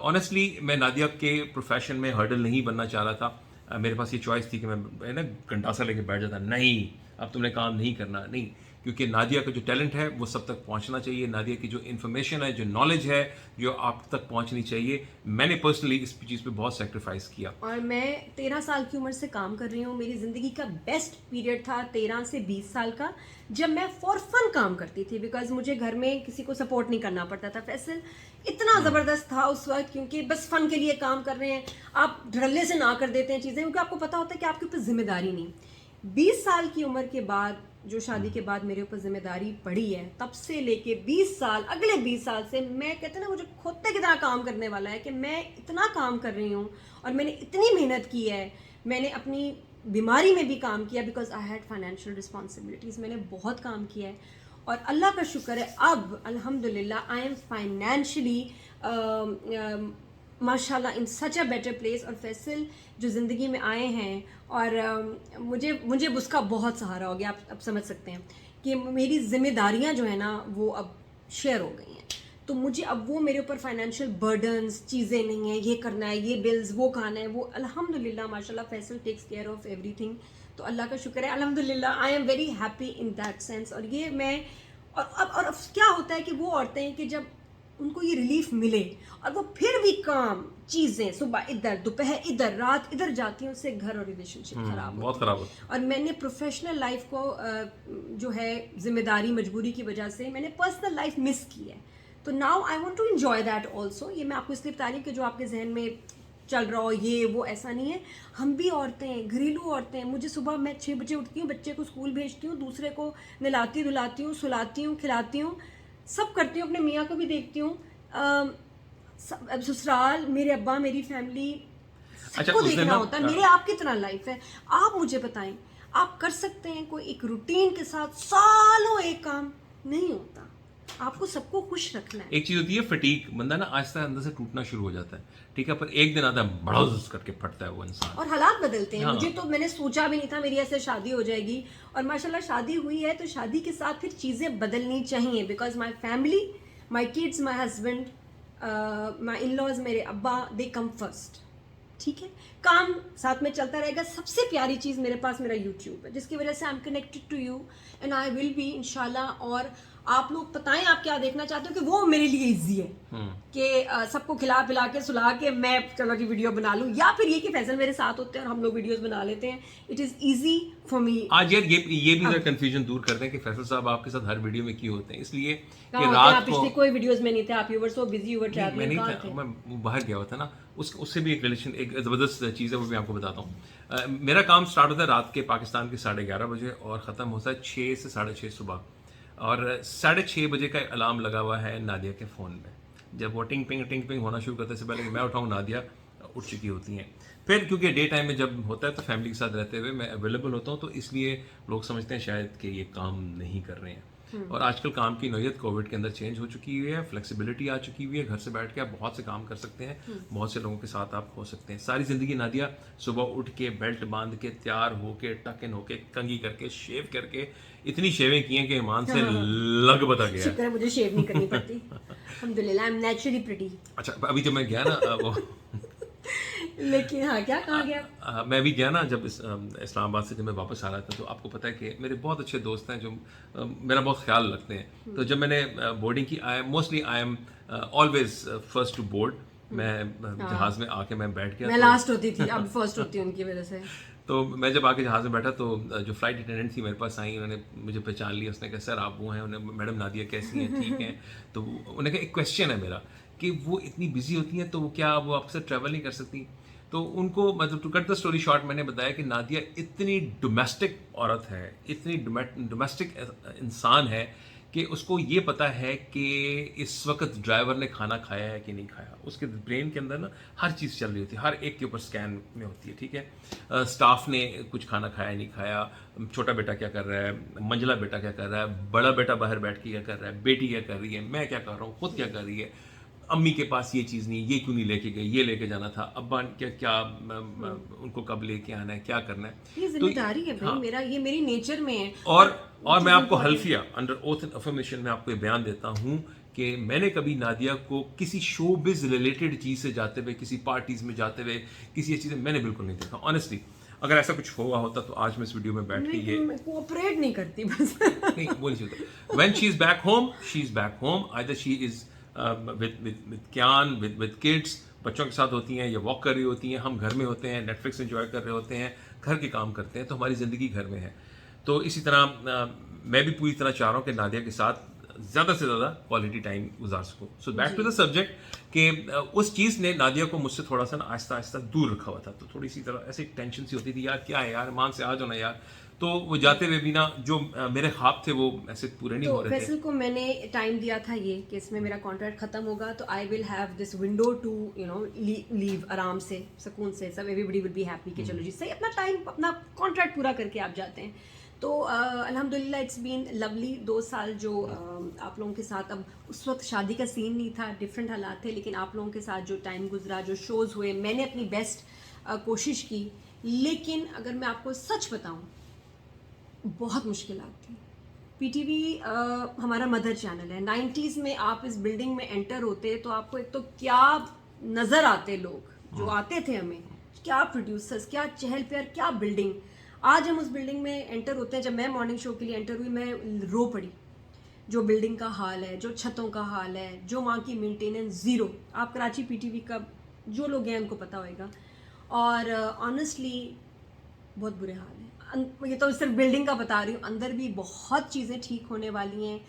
ऑनेस्टली मैं नादिया के प्रोफेशन में हर्डल नहीं बनना चाह रहा था। मेरे पास ये चॉइस थी कि मैं ना गंडासा लेके बैठ जाता, नहीं अब तुमने काम नहीं करना, नहीं, क्योंकि नादिया का जो टैलेंट है वो सब तक पहुंचना चाहिए। नादिया की जो इन्फॉर्मेशन है, जो नॉलेज है, जो आप तक पहुंचनी चाहिए। मैंने पर्सनली इस चीज़ पे बहुत सेक्रीफाइस किया। और मैं 13 साल की उम्र से काम कर रही हूँ। मेरी ज़िंदगी का बेस्ट पीरियड था 13 से 20 साल का, जब मैं फॉर फन काम करती थी, बिकॉज मुझे घर में किसी को सपोर्ट नहीं करना पड़ता था। फैसल इतना ज़बरदस्त था उस वक्त, क्योंकि बस फ़न के लिए काम कर रहे हैं, आप धड़ल्ले से ना कर देते हैं चीज़ें, क्योंकि आपको पता होता है कि आपके ऊपर जिम्मेदारी नहीं। 20 साल की उम्र के बाद जो शादी के बाद मेरे ऊपर जिम्मेदारी पड़ी है, तब से लेके 20 साल, अगले 20 साल से मैं कहते हैं ना, मुझे खोते की तरह काम करने वाला है कि मैं इतना काम कर रही हूँ और मैंने इतनी मेहनत की है। मैंने अपनी बीमारी में भी काम किया because I had financial responsibilities. मैंने बहुत काम किया है और अल्लाह का शुक्र है अब अल्हम्दुलिल्लाह आई एम फाइनेंशियली माशाल्लाह इन सच अ बेटर प्लेस। और फैसल जो ज़िंदगी में आए हैं और मुझे उसका बहुत सहारा हो गया। आप समझ सकते हैं कि मेरी जिम्मेदारियां जो है ना वो अब शेयर हो गई हैं, तो मुझे अब वो मेरे ऊपर फाइनेंशियल बर्डन्स चीज़ें नहीं हैं, ये करना है, ये बिल्स, वो खाना है, वो अल्हम्दुलिल्लाह माशाल्लाह Faisal takes care of everything. तो अल्लाह का शुक्र है अल्हम्दुलिल्लाह, I am very happy in that sense. और ये मैं और अब क्या होता है कि वो औरतें हैं कि जब उनको ये रिलीफ मिले और वो फिर भी काम चीज़ें सुबह इधर, दोपहर इधर, रात इधर जाती हैं, उससे घर और रिलेशनशिप खराब बहुत खराब होता है। और मैंने प्रोफेशनल लाइफ को जो है जिम्मेदारी मजबूरी की वजह से मैंने पर्सनल लाइफ मिस की है। तो now I want to enjoy that also. ये मैं आपको इसलिए बता रही हूँ कि जो आपके जहन में चल रहा हो ये वो, ऐसा नहीं है। हम भी औरतें हैं, घरेलू औरतें हैं। मुझे सुबह मैं 6 बजे उठती हूँ, बच्चे को स्कूल भेजती हूँ, दूसरे को नहलाती धुलाती हूँ, सुलाती हूँ, खिलाती हूँ, सब करती हूँ, अपने मियाँ को भी देखती हूँ। ससुराल, मेरे अब्बा, मेरी फैमिली, सबको देखना होता है। मेरे आप कितना लाइफ है, आप मुझे बताएं। आप कर सकते हैं कोई एक रूटीन के साथ सालों एक काम नहीं होता, आपको सबको खुश रखना है। एक चीज होती है फटीक, बंदा ना आहिस्ता अंदर से टूटना शुरू हो जाता है, ठीक है, पर एक दिन आता है बड़ोज करके फटता है वो इंसान और हालात बदलते हैं। हाँ। मुझे तो मैंने सोचा भी नहीं था मेरी ऐसे शादी हो जाएगी और माशाल्लाह शादी हुई है। तो शादी के साथ फिर चीज़ें बदलनी चाहिए because my family, my kids, my husband, my in laws, मेरे अब्बा, दे कम फर्स्ट। ठीक है, काम साथ में चलता रहेगा। सबसे प्यारी चीज़ मेरे पास मेरा यूट्यूब है जिसकी वजह से I am connected to you and I will be इंशाल्लाह। और आप लोग बताएं आप क्या देखना चाहते हो कि वो मेरे लिए इजी है कि सबको खिला पिला के सुला के मैं चलो जी वीडियो बना लूं, या फिर ये कि फैसल मेरे साथ होते हैं और हम लोग वीडियोस बना लेते हैं। It is easy for me. आज यार ये भी जरा कंफ्यूजन दूर करते हैं कि फैसल साहब आपके साथ हर वीडियो में क्यों होते हैं, इसलिए कि आप रात को पिछले कोई वीडियोस में नहीं थे, आप you were so busy, you were मैं ट्रैवलिंग, नहीं कहाँ था, थे? मैं बाहर गया हुआ था ना। उससे भी एक रिलेशन, एक ज़बरदस्त चीज़ है, वो भी आपको बताता हूँ। मेरा काम स्टार्ट होता है रात के पाकिस्तान के 11:30 बजे और ख़त्म होता है 6 से 6:30 सुबह। और 6:30 बजे का अलार्म लगा हुआ है नादिया के फ़ोन में। जब वो टिंग पिंग होना शुरू करते से पहले कि मैं उठाऊँ, नादिया उठ चुकी होती हैं। फिर क्योंकि डे टाइम में जब होता है तो फैमिली के साथ रहते हुए मैं अवेलेबल होता हूँ, तो इसलिए लोग समझते हैं शायद कि ये काम नहीं कर रहे हैं। और आजकल काम की नौयत कोविड के अंदर चेंज हो चुकी हुई है, फ्लेक्सिबिलिटी आ चुकी हुई है, घर से बैठ के आप बहुत से काम कर सकते हैं, बहुत से लोगों के साथ आप हो सकते हैं। सारी ज़िंदगी नादिया सुबह उठ के बेल्ट बांध के तैयार होके टक इन होके कंघी करके शेव करके इतनी शेवें की हैं कि ईमान से लग बता गया है। शुक्र है मुझे शेव नहीं करनी पड़ती। अल्हम्दुलिल्लाह, आई एम नेचुरली प्रिटी। अच्छा, अभी जब मैं गया ना वो लेकिन हाँ, क्या कहा गया? मैं भी गया ना जब इस्लामाबाद से जब मैं वापस आ रहा था, तो आपको पता है कि मेरे बहुत अच्छे दोस्त हैं जो मेरा बहुत ख्याल रखते हैं। तो जब मैंने बोर्डिंग की, I am always first to board. मैं जहाज़ में आके मैं बैठ गया, मैं लास्ट होती थी, अब फर्स्ट होती हूँ उनकी वजह से। तो मैं जब आके जहाज़ में बैठा तो जो फ्लाइट अटेंडेंट थी मेरे पास आई, उन्होंने मुझे पहचान लिया। उसने कहा सर आप वो हैं, उन्हें मैडम नादिया कैसी हैं, ठीक हैं? तो उन्होंने कहा एक क्वेश्चन है मेरा कि वो इतनी बिजी होती हैं तो क्या वो आपसे ट्रैवल नहीं कर सकती? तो उनको मतलब to cut the story short मैंने बताया कि नादिया इतनी डोमेस्टिक औरत है, इतनी डोमेस्टिक इंसान है कि उसको ये पता है कि इस वक्त ड्राइवर ने खाना खाया है कि नहीं खाया। उसके ब्रेन के अंदर ना हर चीज़ चल रही होती है, हर एक के ऊपर स्कैन में होती है, ठीक है। स्टाफ ने कुछ खाना खाया नहीं खाया, छोटा बेटा क्या कर रहा है, मंझला बेटा क्या कर रहा है, बड़ा बेटा बाहर बैठ के क्या कर रहा है, बेटी क्या कर रही है, मैं क्या कर रहा हूँ, खुद क्या कर रही है, अम्मी के पास ये चीज़ नहीं, ये क्यों नहीं लेके गई, ये लेके जाना था, अब्बा क्या उनको कब लेके आना है, क्या करना है। ये जिम्मेदारी है भाई, मेरा ये मेरी नेचर में है। और मैं आपको हल्फिया अंडर ओथ एंड अफर्मेशन में आपको ये बयान देता हूँ कि मैंने कभी नादिया को किसी शोबिज रिलेटेड चीज़ से जाते हुए, किसी पार्टीज में जाते हुए, किसी चीज़ में मैंने बिल्कुल नहीं देखा ऑनेस्टली। अगर ऐसा कुछ हुआ होता तो आज मैं इस वीडियो में बैठ के ये कोऑपरेट नहीं करती बस। नहीं वो नहीं होता। When she is back home, she is back home, either she is with can, with kids, बच्चों के साथ होती हैं या वॉक कर रही होती हैं, हम घर में होते हैं, नेटफ्लिक्स एंजॉय कर रहे होते हैं, घर के काम करते हैं, तो हमारी ज़िंदगी घर में है। तो इसी तरह मैं भी पूरी तरह चाह रहा हूँ कि नादिया के साथ ज़्यादा से ज़्यादा क्वालिटी टाइम गुजार सकूँ। So back to the subject कि उस चीज़ ने नादिया को मुझसे थोड़ा सा ना आहिस्ता आहिस्ता दूर रखा हुआ था। तो थोड़ी सी तरह ऐसी टेंशन सी होती थी, यार क्या है यार, मान से आ जाओ ना यार। तो वो जाते हुए भी ना जो मेरे ख्वाब थे वो ऐसे पूरे नहीं तो हो रहे थे। फैसल को मैंने टाइम दिया था ये कि इसमें मेरा कॉन्ट्रैक्ट खत्म होगा तो I will have this window to leave आराम से सुकून से, सब एवरीबडी विल बी हैप्पी कि चलो जी सही अपना टाइम अपना कॉन्ट्रैक्ट पूरा करके आप जाते हैं। तो अल्हम्दुलिल्लाह इट्स बीन लवली 2 साल जो आप लोगों के साथ, अब उस वक्त शादी का सीन नहीं था, डिफरेंट हालात थे, लेकिन आप लोगों के साथ जो टाइम गुजरा, जो शोज़ हुए, मैंने अपनी बेस्ट कोशिश की। लेकिन अगर मैं आपको सच बताऊं, बहुत मुश्किलात थी। पीटीवी हमारा मदर चैनल है। 90s में आप इस बिल्डिंग में एंटर होते तो आपको एक तो क्या नज़र आते लोग जो आते थे हमें, क्या प्रोड्यूसर्स, क्या चहल पहल, क्या बिल्डिंग। आज हम उस बिल्डिंग में एंटर होते हैं, जब मैं मॉर्निंग शो के लिए एंटर हुई मैं रो पड़ी। जो बिल्डिंग का हाल है, जो छतों का हाल है, जो वहाँ की मेंटेनेंस ज़ीरो। आप कराची पीटीवी का जो लोग हैं उनको पता होएगा। और ऑनेस्टली बहुत बुरे हाल हैं। ये तो सिर्फ बिल्डिंग का बता रही हूँ, अंदर भी बहुत चीज़ें ठीक होने वाली हैं।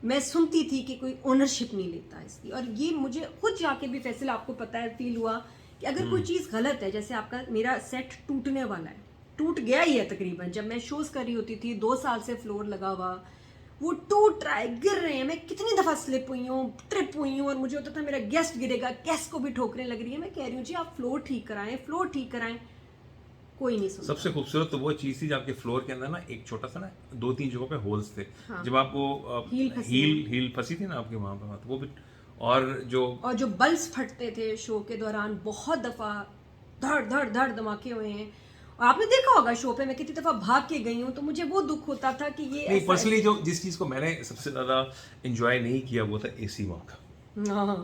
मैं सुनती थी कि कोई ओनरशिप नहीं लेता इसकी, और ये मुझे खुद जाके भी फैसल आपको पता है फील हुआ कि अगर कोई चीज़ गलत है, जैसे आपका मेरा सेट टूटने वाला है, टूट गया ही है तकरीबन। जब मैं शोज़ कर रही होती थी 2 साल से फ्लोर लगा हुआ, वो टूट रहा है, गिर रहे हैं। मैं कितनी दफ़ा स्लिप हुई हूँ, ट्रिप हुई हूँ, और मुझे होता था मेरा गेस्ट गिरेगा, गेस्ट को भी ठोकरें लग रही है। मैं कह रही हूँ जी आप फ्लोर ठीक कराएं, फ्लोर ठीक कराएं, कोई नहीं सुनता। सबसे खूबसूरत तो वो चीज़ थी जब आपके फ्लोर के अंदर ना एक छोटा सा ना 2-3 जगहों पे होल्स थे। हाँ। जब आप वो हील फंसी थी ना आपके वहाँ पे, तो वो भी, और जो बल्ब्स फटते थे शो के दौरान, बहुत दफ़ा धड़ धड़ धड़ धमाके हुए हैं। और आपने देखा होगा शो पे मैं कितनी दफ़ा भाग के गई हूँ, तो मुझे वो दुख होता था कि ये नहीं, ऐसा पर्सनली जो जिस चीज़ को मैंने सबसे ज़्यादा एंजॉय नहीं किया वो था एसी वहाँ का। हाँ।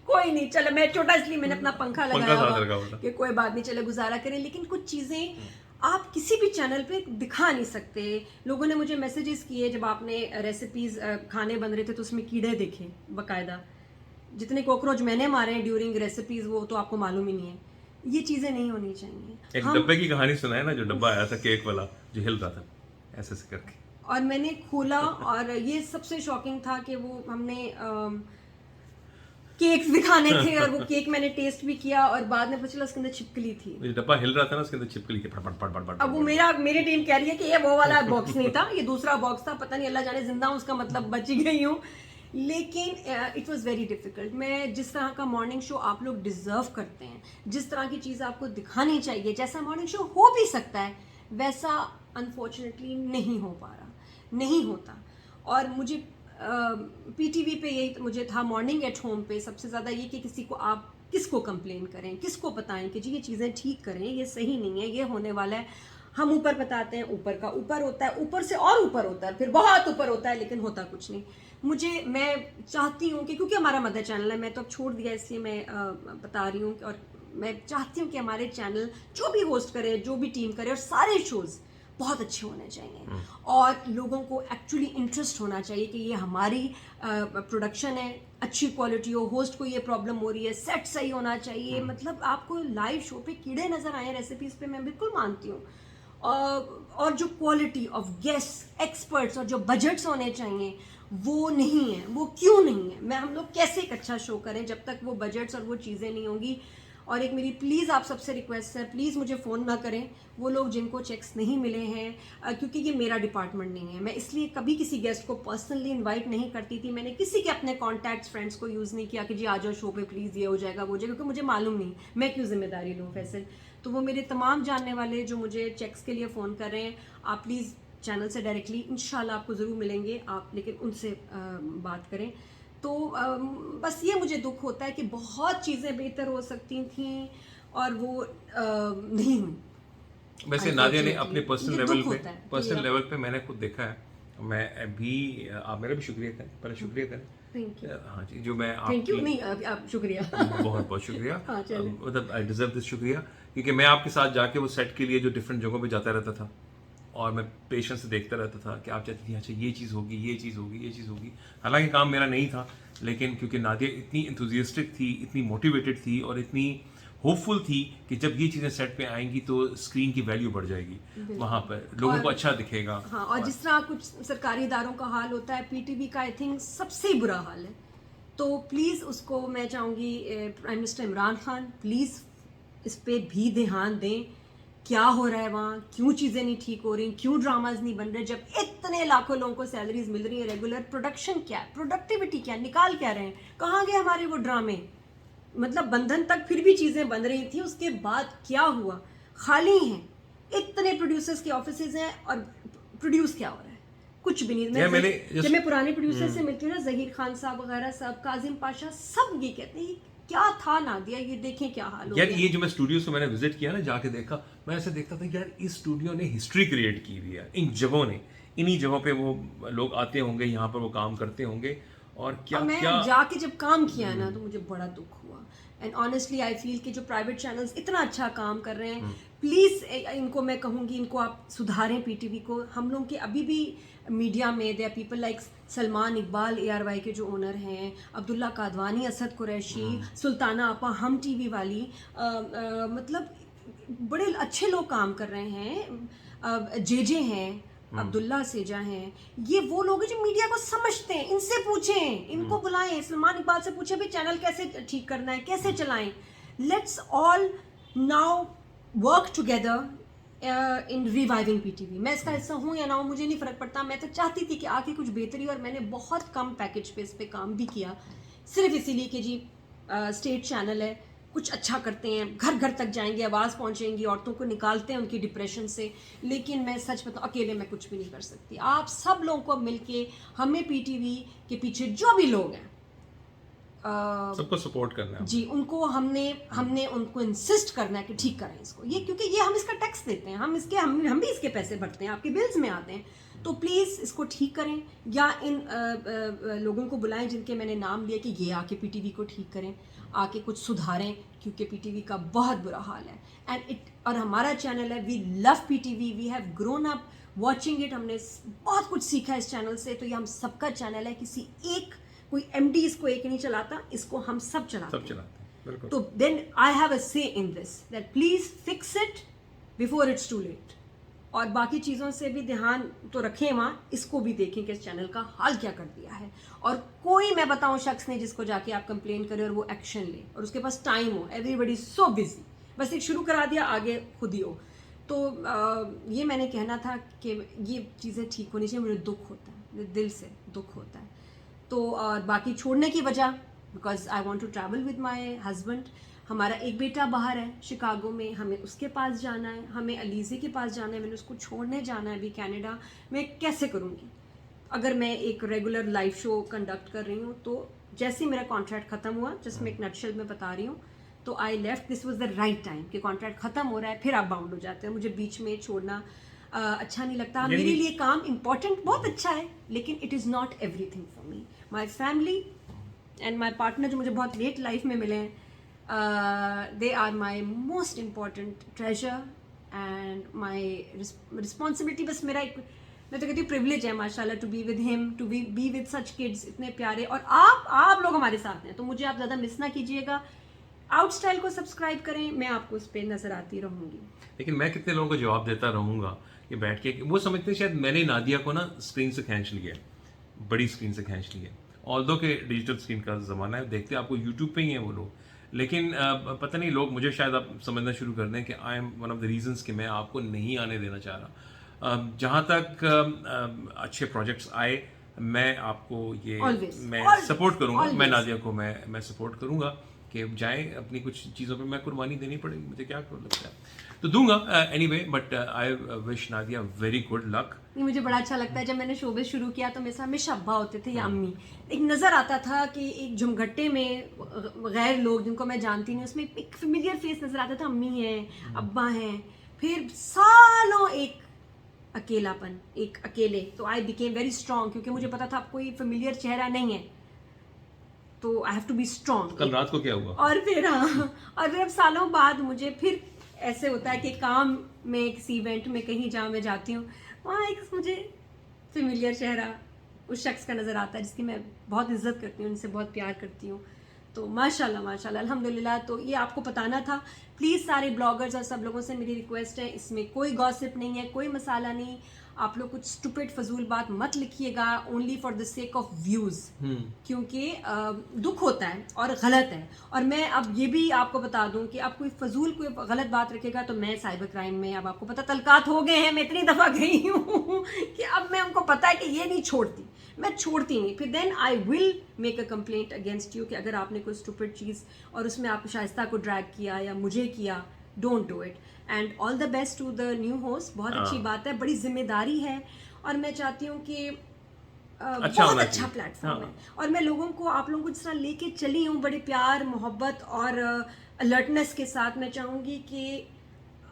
कोई नहीं, चलो मैं छोटा इसलिए मैंने अपना पंखा लगाया साथ हुआ रखा हुआ था। कि कोई बात नहीं, चले गुजारा करें। लेकिन कुछ चीज़ें आप किसी भी चैनल पे दिखा नहीं सकते। लोगों ने मुझे मैसेजेस किए जब आपने रेसिपीज खाने बन रहे थे तो उसमें कीड़े देखे बाकायदा। जितने कॉकरोच मैंने मारे हैं ड्यूरिंग रेसिपीज वो तो आपको मालूम ही नहीं है। ये चीज़ें नहीं होनी चाहिए। एक डब्बे की कहानी सुनाए ना, जो डब्बा आया था केक वाला जो हिल रहा था ऐसे ऐसे करके। और मैंने खोला और ये सबसे शॉकिंग था कि वो हमने केक्स भी खाने थे, और वो केक मैंने टेस्ट भी किया और बाद में पता चला उसके अंदर छिपकली थी। जो डब्बा हिल रहा था ना उसके अंदर छिपकली के फट फट फट फट फट। अब वो मेरी टीम कह रही है कि ये वो वाला बॉक्स नहीं था, ये दूसरा बॉक्स था। पता नहीं, अल्लाह जाने जिंदा हूँ उसका मतलब बच ही गई हूँ। लेकिन इट वाज वेरी डिफिकल्ट। मैं जिस तरह का मॉर्निंग शो आप लोग डिजर्व करते हैं, जिस तरह की चीज़ आपको दिखानी चाहिए, जैसा मॉर्निंग शो हो भी सकता है, वैसा अनफॉर्चुनेटली नहीं हो पा रहा, नहीं होता। और मुझे पीटीवी पे यही मुझे था, मॉर्निंग एट होम पे सबसे ज़्यादा ये कि किसी को आप किसको कंप्लेन करें, किसको बताएं कि जी ये चीज़ें ठीक करें, ये सही नहीं है, ये होने वाला है। हम ऊपर बताते हैं, ऊपर का ऊपर होता है, ऊपर से और ऊपर होता है, फिर बहुत ऊपर होता है, लेकिन होता कुछ नहीं। मैं चाहती हूँ कि क्योंकि हमारा मदर चैनल है, मैं तो अब छोड़ दिया इसलिए मैं बता रही हूँ, और मैं चाहती हूँ कि हमारे चैनल जो भी होस्ट करे, जो भी टीम करे, और सारे शोज़ बहुत अच्छे होने चाहिए, और लोगों को एक्चुअली इंटरेस्ट होना चाहिए कि ये हमारी प्रोडक्शन है, अच्छी क्वालिटी हो, होस्ट को ये प्रॉब्लम हो रही है, सेट सही होना चाहिए। मतलब आपको लाइव शो पे कीड़े नज़र आए रेसिपीज़ पे, मैं बिल्कुल मानती हूँ। और जो क्वालिटी ऑफ गेस्ट, एक्सपर्ट्स, और जो बजट्स होने चाहिए वो नहीं है। वो क्यों नहीं है? हम लोग कैसे एक अच्छा शो करें जब तक वो बजट्स और वो चीज़ें नहीं होंगी। और एक मेरी प्लीज़ आप सबसे रिक्वेस्ट है, प्लीज़ मुझे फ़ोन ना करें वो लोग जिनको चेक्स नहीं मिले हैं, क्योंकि ये मेरा डिपार्टमेंट नहीं है। मैं इसलिए कभी किसी गेस्ट को पर्सनली इनवाइट नहीं करती थी। मैंने किसी के अपने कॉन्टैक्ट्स, फ्रेंड्स को यूज़ नहीं किया कि जी आ जाओ शो पे प्लीज़, ये हो जाएगा वो हो जाएगा, क्योंकि मुझे मालूम नहीं मैं क्यों जिम्मेदारी लूँ फैसल। तो वो मेरे तमाम जानने वाले जो मुझे चेक्स के लिए फ़ोन कर रहे हैं, आप प्लीज़ चैनल से डायरेक्टली इंशाल्लाह आपको ज़रूर मिलेंगे आप, लेकिन उनसे बात करें। तो बस ये मुझे दुख होता है कि बहुत चीज़ें बेहतर हो सकती थी और वो नहीं हुई। वैसे नादिया ने अपने ये पर्सनल दुख लेवल होता है पे कि लेवल पे मैंने खुद देखा है। मैं अभी आप मेरा भी शुक्रिया करें, पहले शुक्रिया करें। Thank you. हाँ जी, जो मैं थैंक यू आपकी नहीं, आप शुक्रिया। बहुत बहुत शुक्रिया। हाँ, चलें। मतलब आई डिजर्व दिस शुक्रिया, क्योंकि मैं आपके साथ जाके वो सेट के लिए जो डिफरेंट जगहों पे जाता रहता था, और मैं पेशेंस से देखता रहता था कि आप चाहती थी अच्छा ये चीज़ होगी, ये चीज़ होगी, ये चीज़ होगी। हालांकि काम मेरा नहीं था, लेकिन क्योंकि नादिया इतनी इंथुजियास्टिक थी, इतनी मोटिवेटेड थी, और इतनी होपफुल थी कि जब ये चीज़ें सेट पे आएंगी तो स्क्रीन की वैल्यू बढ़ जाएगी, वहाँ पर लोगों को अच्छा दिखेगा। हाँ, और जिस तरह कुछ सरकारी इदारों का हाल होता है, पीटीवी का आई थिंक सबसे बुरा हाल है। तो प्लीज़ उसको मैं चाहूँगी prime minister Imran Khan please इस पे भी ध्यान दें क्या हो रहा है वहाँ, क्यों चीज़ें नहीं ठीक हो रही, क्यों ड्रामाज नहीं बन रहे, जब इतने लाखों लोगों को सैलरीज मिल रही है रेगुलर। प्रोडक्शन क्या है, प्रोडक्टिविटी क्या है, निकाल क्या रहे हैं, कहाँ गए हमारे वो ड्रामे। मतलब बंधन तक फिर भी चीज़ें बन रही थी, उसके बाद क्या हुआ, खाली हैं। इतने प्रोड्यूसर्स के ऑफिसेज हैं और प्रोड्यूस क्या हो रहा है, कुछ भी नहीं। जब मैं पुराने प्रोड्यूसर से मिलती हूँ ना, जहीर खान साहब वगैरह सब, काजिम पाशा, सब ये कहते हैं क्या था नादिया, ये देखें क्या हाल हो यार। गया। ये जो मैं स्टूडियो से मैंने विजिट किया ना, जाके देखा, मैं ऐसे देखता था यार इस स्टूडियो ने हिस्ट्री क्रिएट की हुई है, इन जगहों ने, इन्हीं जगहों पे वो लोग आते होंगे, यहाँ पर वो काम करते होंगे। और क्या मैं क्या जाके जब काम किया ना तो मुझे बड़ा दुख हुआ। एंड ऑनेस्टली आई फील कि जो प्राइवेट चैनल्स इतना अच्छा काम कर रहे हैं, प्लीज़ इनको मैं कहूँगी, इनको आप सुधारें, पीटीवी को। हम लोग के अभी भी मीडिया में they are people like Salman Iqbal, ARY के जो ओनर हैं, अब्दुल्ला कादवानी, असद कुरैशी, सुल्ताना आपा, हम टीवी वाली, मतलब बड़े अच्छे लोग काम कर रहे हैं। जे हैं, अब्दुल्ला सेजा हैं, ये वो लोग हैं जो मीडिया को समझते हैं। इनसे पूछें, इनको बुलाएं, सलमान इकबाल से पूछें भी चैनल कैसे ठीक करना है, कैसे चलाएं। Let's all now work together in reviving PTV. मैं इसका हिस्सा हूँ या ना हूँ मुझे नहीं फ़र्क पड़ता। मैं तो चाहती थी कि आके कुछ बेहतरी, और मैंने बहुत कम पैकेज पे इस पे काम भी किया, सिर्फ इसीलिए कि जी स्टेट चैनल है, कुछ अच्छा करते हैं, घर घर तक जाएंगे, आवाज़ पहुंचेंगी, औरतों को निकालते हैं उनकी डिप्रेशन से। लेकिन मैं सच बताऊं, अकेले मैं कुछ भी नहीं कर सकती। आप सब लोगों को मिलके, हमें पीटीवी के पीछे जो भी लोग हैं, सबको सपोर्ट करना है जी, उनको हमने उनको इंसिस्ट करना है कि ठीक करें इसको, ये क्योंकि ये हम इसका टैक्स देते हैं, हम भी इसके पैसे भरते हैं, आपके बिल्स में आते हैं। तो प्लीज़ इसको ठीक करें, या इन लोगों को बुलाएं जिनके मैंने नाम लिया कि ये आके पीटीवी को ठीक करें, आके कुछ सुधारें, क्योंकि पीटीवी का बहुत बुरा हाल है। और हमारा चैनल है, we love PTV, we have grown up watching it, हमने बहुत कुछ सीखा इस चैनल से। तो ये हम सबका चैनल है, किसी एक कोई MD इसको एक नहीं चलाता, इसको हम सब चलाते हैं। बिल्कुल। तो then I have a say in this, that please fix it before it's too late. और बाकी चीज़ों से भी ध्यान तो रखें वहाँ, इसको भी देखें कि इस चैनल का हाल क्या कर दिया है। और कोई मैं बताऊँ शख्स नहीं जिसको जाके आप कंप्लेन करें और वो एक्शन ले, और उसके पास टाइम हो। एवरीबडी सो बिजी, बस एक शुरू करा दिया, आगे खुद ही हो। तो ये मैंने कहना था कि ये चीज़ें ठीक होनी चाहिए। मुझे दुख होता है, मेरे दिल से दुख होता है। तो और बाकी छोड़ने की वजह, because I want to travel with my husband. हमारा एक बेटा बाहर है शिकागो में, हमें उसके पास जाना है, हमें अलीज़े के पास जाना है, मैंने उसको छोड़ने जाना है अभी कनाडा। मैं कैसे करूँगी अगर मैं एक रेगुलर लाइव शो कंडक्ट कर रही हूँ? तो जैसे ही मेरा कॉन्ट्रैक्ट ख़त्म हुआ, जस्ट मैं एक नटशेल में बता रही हूँ, तो I left. This was the right time कि कॉन्ट्रैक्ट ख़त्म हो रहा है, फिर आप बाउंड हो जाते हैं। मुझे बीच में छोड़ना अच्छा नहीं लगता। मेरे लिए काम इम्पॉर्टेंट, बहुत अच्छा है, लेकिन it is not everything for me. My family and my partner जो मुझे बहुत लेट लाइफ में मिले हैं, they are my most important treasure and my responsibility। बस मेरा एक, मैं तो कहती हूँ, प्रिविलेज है माशाल्लाह to be with him, to be with such kids, इतने प्यारे। और आप लोग हमारे साथ हैं, तो मुझे आप ज़्यादा मिस ना कीजिएगा। आउट स्टाइल को सब्सक्राइब करें, मैं आपको उस पर नज़र आती रहूँगी। लेकिन मैं कितने लोगों को जवाब देता रहूँगा कि बैठ के, वो समझते हैं शायद मैंने नादिया को ना स्क्रीन से खींच लिया, बड़ी स्क्रीन से खींच लिया। ऑल्दो के डिजिटल स्क्रीन का ज़माना है, देखते आपको यूट्यूब पे ही हैं वो लोग। लेकिन पता नहीं, लोग मुझे शायद आप समझना शुरू कर दें कि I am one of the reasons कि मैं आपको नहीं आने देना चाह रहा। जहाँ तक अच्छे प्रोजेक्ट्स आए, मैं आपको ये मैं सपोर्ट करूँगा। मैं नादिया को मैं सपोर्ट करूँगा कि जाएँ, अपनी कुछ चीज़ों पे मैं कुर्बानी देनी पड़ेगी, मुझे क्या लगता है तो दूंगा anyway. But I wish Nadia very good luck. मुझे बड़ा अच्छा लगता है, जब मैंने शोबिस शुरू किया तो मेरे साथ हमेशा अब्बा होते थे या अम्मी। एक नज़र आता था कि एक झुमघट्टे में गैर लोग जिनको मैं जानती नहीं, उसमें एक फेमिलियर फेस नज़र आता था, अम्मी हैं, अब्बा हैं, फिर सालों एक अकेलापन, एक अकेले। तो आई बिकेम वेरी स्ट्रॉन्ग, क्योंकि मुझे पता था अब कोई फेमिलियर चेहरा नहीं है, तो I have to be strong. कल रात को क्या हुआ? और फिर और फिर अब सालों बाद मुझे फिर ऐसे होता है कि काम में, किसी इवेंट में कहीं जहाँ मैं जाती हूँ, वहाँ एक मुझे फेमिलियर चेहरा उस शख्स का नज़र आता है जिसकी मैं बहुत इज्जत करती हूँ, उनसे बहुत प्यार करती हूँ। तो माशाल्लाह माशाल्लाह अल्हम्दुलिल्लाह। तो ये आपको बताना था प्लीज़ सारे ब्लॉगर्स और सब लोगों से मेरी रिक्वेस्ट है, इसमें कोई गॉसिप नहीं है, कोई मसाला नहीं, आप लोग कुछ स्टूपिड फजूल बात मत लिखिएगा only for the sake of views, क्योंकि दुख होता है और गलत है। और मैं अब ये भी आपको बता दूं कि आप कोई फजूल कोई गलत बात रखेगा तो मैं साइबर क्राइम में, अब आपको पता तलकात हो गए हैं, मैं इतनी दफ़ा गई हूँ कि अब मैं उनको पता है कि ये नहीं छोड़ती, मैं छोड़ती नहीं, फिर then I will make a complaint against you कि अगर आपने कोई स्टूपिड चीज़ और उसमें आप शाइस्ता को ड्रैग किया या मुझे किया, don't do it. And all the best to the new host, बहुत अच्छी बात है, बड़ी जिम्मेदारी है और मैं चाहती हूँ कि बहुत अच्छा प्लेटफॉर्म है और मैं लोगों को, आप लोगों को जिस तरह लेके चली हूँ बड़े प्यार मोहब्बत और अलर्टनेस के साथ, मैं चाहूँगी कि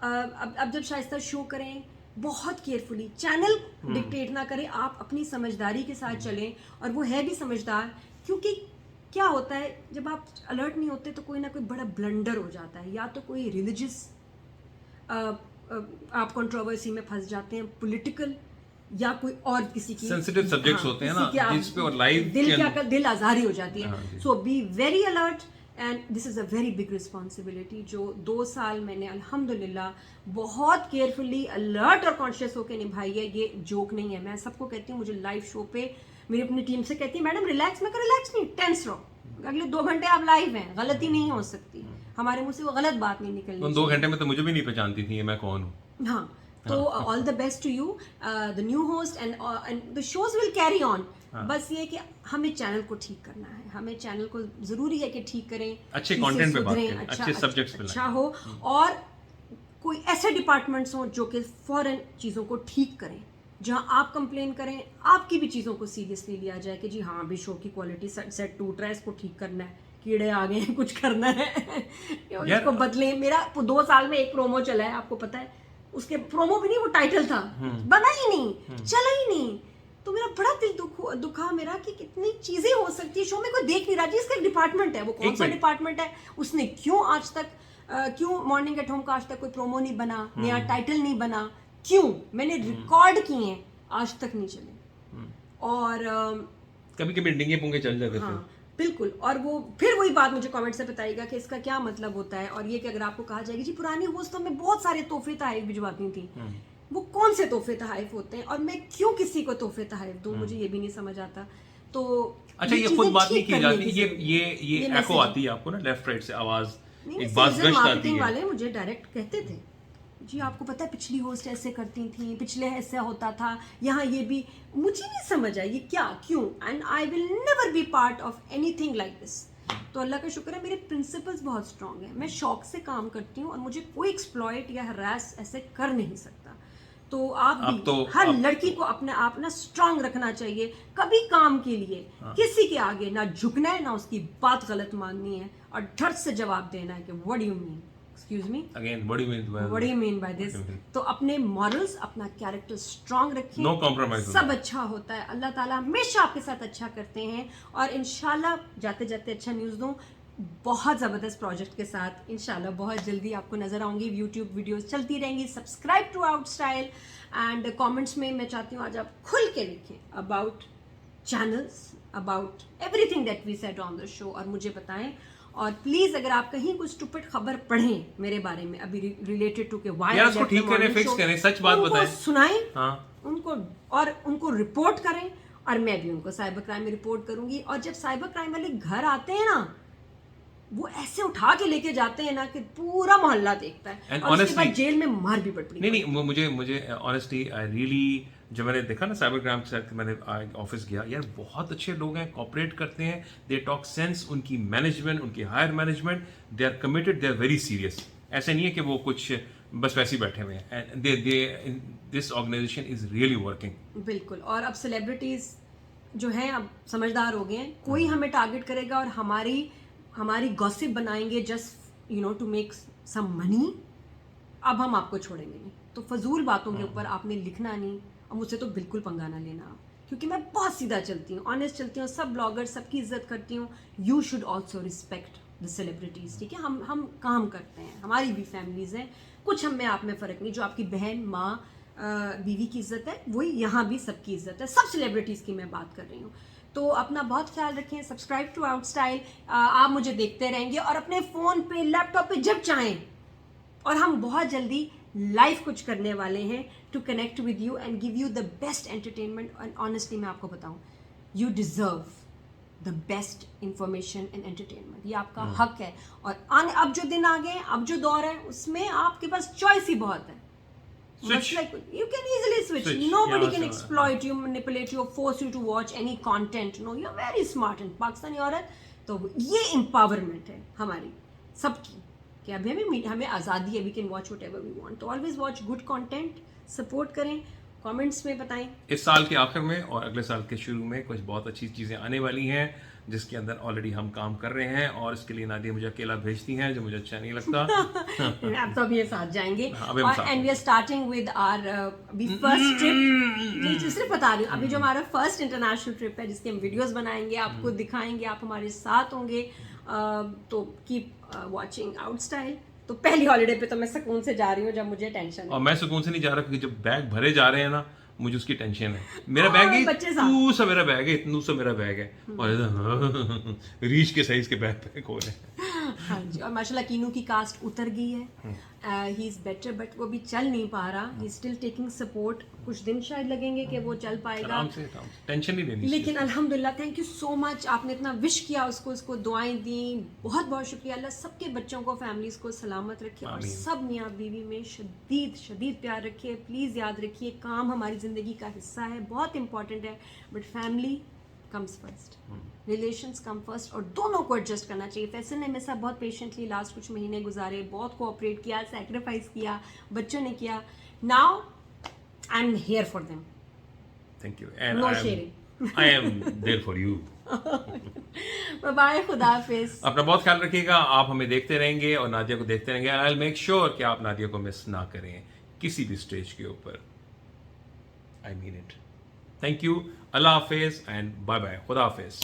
अब जब शाइस्ता शो करें बहुत केयरफुली, चैनल डिक्टेट ना करें, आप अपनी समझदारी के साथ चलें और वो है भी समझदार, क्योंकि क्या होता है जब आप अलर्ट नहीं होते तो कोई ना कोई बड़ा ब्लंडर हो जाता है, या तो कोई रिलीजियस आप कंट्रोवर्सी में फंस जाते हैं, पॉलिटिकल, या कोई और किसी की सेंसिटिव सब्जेक्ट्स होते हैं ना जिस पे और लाइव दिल आज़ारी हो जाती है। So be very alert and this is a very big responsibility, जो 2 साल मैंने अल्हम्दुलिल्लाह बहुत केयरफुली अलर्ट और कॉन्शियस होकर निभाई है। ये जोक नहीं है, मैं सबको कहती हूँ, मुझे लाइव शो पे मेरी अपनी टीम से कहती है मैडम रिलैक्स, मैं रिलैक्स नहीं, टेंस रहो, अगले 2 घंटे आप लाइव हैं, गलती नहीं हो सकती, हमारे मुंह से वो गलत बात नहीं निकलनी। उन 2 घंटे में तो मुझे भी नहीं पहचानती थी मैं कौन हूँ। हाँ, तो all the best to you the new host and the shows will carry on. बस ये कि हमें चैनल को ठीक करना है, हमें चैनल को जरूरी है कि ठीक करें, अच्छे कंटेंट पे बात करें, अच्छे सब्जेक्ट्स पे अच्छा हो, और कोई ऐसे डिपार्टमेंट्स हों जो कि फौरन चीज़ों को ठीक करें, जहां आप कंप्लेन करें, आपकी भी चीज़ों को सीरियसली लिया जाए कि जी हाँ अभी शो की क्वालिटी सेट टूट रहा है, इसको ठीक करना है, कीड़े आ गए हैं, कुछ करना है इसको बदलें। मेरा 2 साल में एक प्रोमो चला है, आपको पता है, उसके प्रोमो भी नहीं, वो टाइटल था, बना ही नहीं, चला ही नहीं, तो मेरा बड़ा दिल दुखा मेरा कि कितनी चीजें हो सकती है, शो में कोई देख नहीं रहा, जिसका डिपार्टमेंट है, वो कौन सा डिपार्टमेंट है, उसने क्यों आज तक क्यों मॉर्निंग एट होम का आज तक कोई प्रोमो नहीं बना, नया टाइटल नहीं बना, क्यों? मैंने रिकॉर्ड किए हैं, आज तक नहीं चले, और कभी कभी डिंगे पुंगे चल जाते थे। बिल्कुल, और वो फिर वही बात मुझे कमेंट से बताइएगा कि इसका क्या मतलब होता है, और ये कि अगर आपको कहा जाएगा जी पुरानी होस्ट में बहुत सारे तोहफे तहफ़ भिजवाती थी, वो कौन से तोहफे तहफ़ होते हैं और मैं क्यों किसी को तोहफे तहफ़ दूं, मुझे ये भी नहीं समझ आता। तो अच्छा, ये खुद बात नहीं की जाती, ये एको आती है आपको ना लेफ्ट राइट से आवाज, एक बात गश्त आती है, वाले मुझे डायरेक्ट कहते थे जी आपको पता है पिछली होस्ट ऐसे करती थी, पिछले ऐसा होता था, यहाँ ये भी, मुझे नहीं समझ आई ये क्या क्यों, and I will never be part of anything like this. तो अल्लाह का शुक्र है मेरे प्रिंसिपल्स बहुत स्ट्रांग हैं, मैं शौक से काम करती हूँ और मुझे कोई एक्सप्लॉइट या हरास ऐसे कर नहीं सकता। तो आप भी हर लड़की को अपने आप ना स्ट्रांग रखना चाहिए, कभी काम के लिए किसी के आगे ना झुकना है, ना उसकी बात गलत माननी है, और धड़ से जवाब देना है कि what do you mean, excuse me again, what do you mean by this. तो अपने मॉरल्स, अपना कैरेक्टर स्ट्रांग रखिए, नो कॉम्प्रोमाइज, सब अच्छा होता है, अल्लाह ताला हमेशा आपके साथ अच्छा करते हैं, और इंशाल्लाह जाते जाते अच्छा न्यूज़ दूं, बहुत ज़बरदस्त प्रोजेक्ट के साथ इंशाल्लाह बहुत जल्दी आपको नज़र आऊँगी, यूट्यूब वीडियोस चलती रहेंगी। Subscribe to out style, and comments में मैं चाहती हूँ आज आप खुल के लिखें about channels, about everything that we said on the show, और मुझे बताएं। और प्लीज अगर आप कहीं कुछ स्टूपिड खबर पढ़ें मेरे बारे में अभी रिलेटेड टू के व्हाई, यार उसको ठीक करें, फिक्स करें, सच बात बताएं, सुनाएं, उनको, और उनको रिपोर्ट करें, और मैं भी उनको साइबर क्राइम में रिपोर्ट करूंगी। और जब साइबर क्राइम वाले घर आते हैं ना, वो ऐसे उठा के लेके जाते हैं ना कि पूरा मोहल्ला देखता है, और उसके बाद जेल में मार भी पड़ पड़ी। नहीं, मुझे ऑनेस्टली आई रियली, जब मैंने देखा ना साइबर क्राइम के साथ, मैंने ऑफिस गया, यार बहुत अच्छे लोग हैं, कोऑपरेट करते हैं, दे टॉक सेंस, उनकी मैनेजमेंट, उनकी higher management, they are committed, they are very serious. ऐसे नहीं है कि वो कुछ बस वैसे ही बैठे हुए हैं, and this organisation is really working. बिल्कुल, और अब सेलिब्रिटीज जो हैं अब समझदार हो गए हैं, कोई हमें टारगेट करेगा और हमारी गॉसिप बनाएंगे just to make some money, अब हम आपको छोड़ेंगे नहीं। तो फजूल बातों के ऊपर आपने लिखना नहीं, और मुझसे तो बिल्कुल पंगा ना लेना आप, क्योंकि मैं बहुत सीधा चलती हूँ, ऑनेस्ट चलती हूँ, सब ब्लॉगर सबकी इज्जत करती हूँ। You should also respect the celebrities, ठीक है? हम काम करते हैं, हमारी भी फैमिलीज़ हैं, कुछ हम में आप में फ़र्क नहीं, जो आपकी बहन, माँ, बीवी की इज्जत है वही यहाँ भी सबकी इज्जत है, सब सेलिब्रिटीज़ की मैं बात कर रही हूँ। तो अपना बहुत ख्याल रखें, सब्सक्राइब टू आउट स्टाइल, आप मुझे देखते रहेंगे, और अपने फ़ोन पे, लैपटॉप पे जब चाहें और हम बहुत जल्दी लाइव कुछ करने वाले हैं to connect with you and give you the best entertainment. And honestly मैं आपको बताऊं, you deserve the best information and entertainment. ये आपका हक है. और अब जो दिन आ गए, अब जो दौर है, उसमें आपके पास चॉइस ही बहुत है. Switch. Like, you can easily switch. Switch. Nobody Yeah, can so, exploit you, manipulate you, or force you to watch any content. No, you're very smart. And Pakistani औरत, तो ये empowerment है हमारी सबकी कि अभी हमें आज़ादी है. We can watch whatever we want. तो always watch good content. Support करें. कमेंट्स में बताएं. इस साल के आखिर में और अगले साल के शुरू में कुछ बहुत अच्छी चीज़ें आने वाली हैं जिसके अंदर ऑलरेडी हम काम कर रहे हैं, और इसके लिए नादिया मुझे अकेला भेजती हैं जो मुझे अच्छा नहीं लगता. अब तो अभी ये साथ जाएंगे. अभी हम साथ and we are starting with our first trip. सिर्फ बता रही हूँ, अभी जो हमारा फर्स्ट इंटरनेशनल ट्रिप है जिसके हम वीडियोस बनाएंगे, आपको दिखाएंगे, आप हमारे साथ होंगे. तो कीप वॉचिंग आउट स्टाइल. तो पहली हॉलीडे पे तो मैं सुकून से जा रही हूँ जब मुझे टेंशन है. और मैं सुकून से नहीं जा रहा क्योंकि जब बैग भरे जा रहे हैं ना, मुझे उसकी टेंशन है. मेरा बैग ही बच्चे साथ. तू सा मेरा बैग है, इतनू सा मेरा बैग है, और रीच के साइज के बैग पैक हो रहे हैं. हाँ जी. और माशाल्लाह कीनू की कास्ट उतर गई है. ही इज बेटर, बट वो भी चल नहीं पा रहा. He still taking support. कुछ दिन शायद लगेंगे कि वो चल पाएगा. आराम से टेंशन नहीं लेनी. लेकिन अल्हम्दुलिल्लाह, थैंक यू सो मच. आपने इतना विश किया उसको, उसको दुआएं दी. बहुत बहुत शुक्रिया. अल्लाह सबके बच्चों को, फैमिलीज को सलामत रखे, और सब मियाँ बीवी में शदीद शदीद प्यार रखे. प्लीज़ याद रखिए, काम हमारी ज़िंदगी का हिस्सा है, बहुत इंपॉर्टेंट है, but family comes first, relations come first, और दोनों को एडजस्ट करना चाहिए. फैसल ने मेरे साथ बहुत पेशेंटली लास्ट कुछ महीने गुजारे, बहुत कोऑपरेट किया, सैक्रिफाइस किया, बच्चों ने किया. Now I am here for them. Thank you. And no sharing. I am there for you. Bye bye. खुदा हाफिज. अपना बहुत ख्याल रखिएगा. आप हमें देखते रहेंगे और नादिया को देखते रहेंगे. आई विल मेक श्योर कि आप नादिया को मिस ना करें किसी भी स्टेज के ऊपर. I mean it. Thank you. अल्लाह हाफिज एंड बाय बाय. खुदा हाफिज.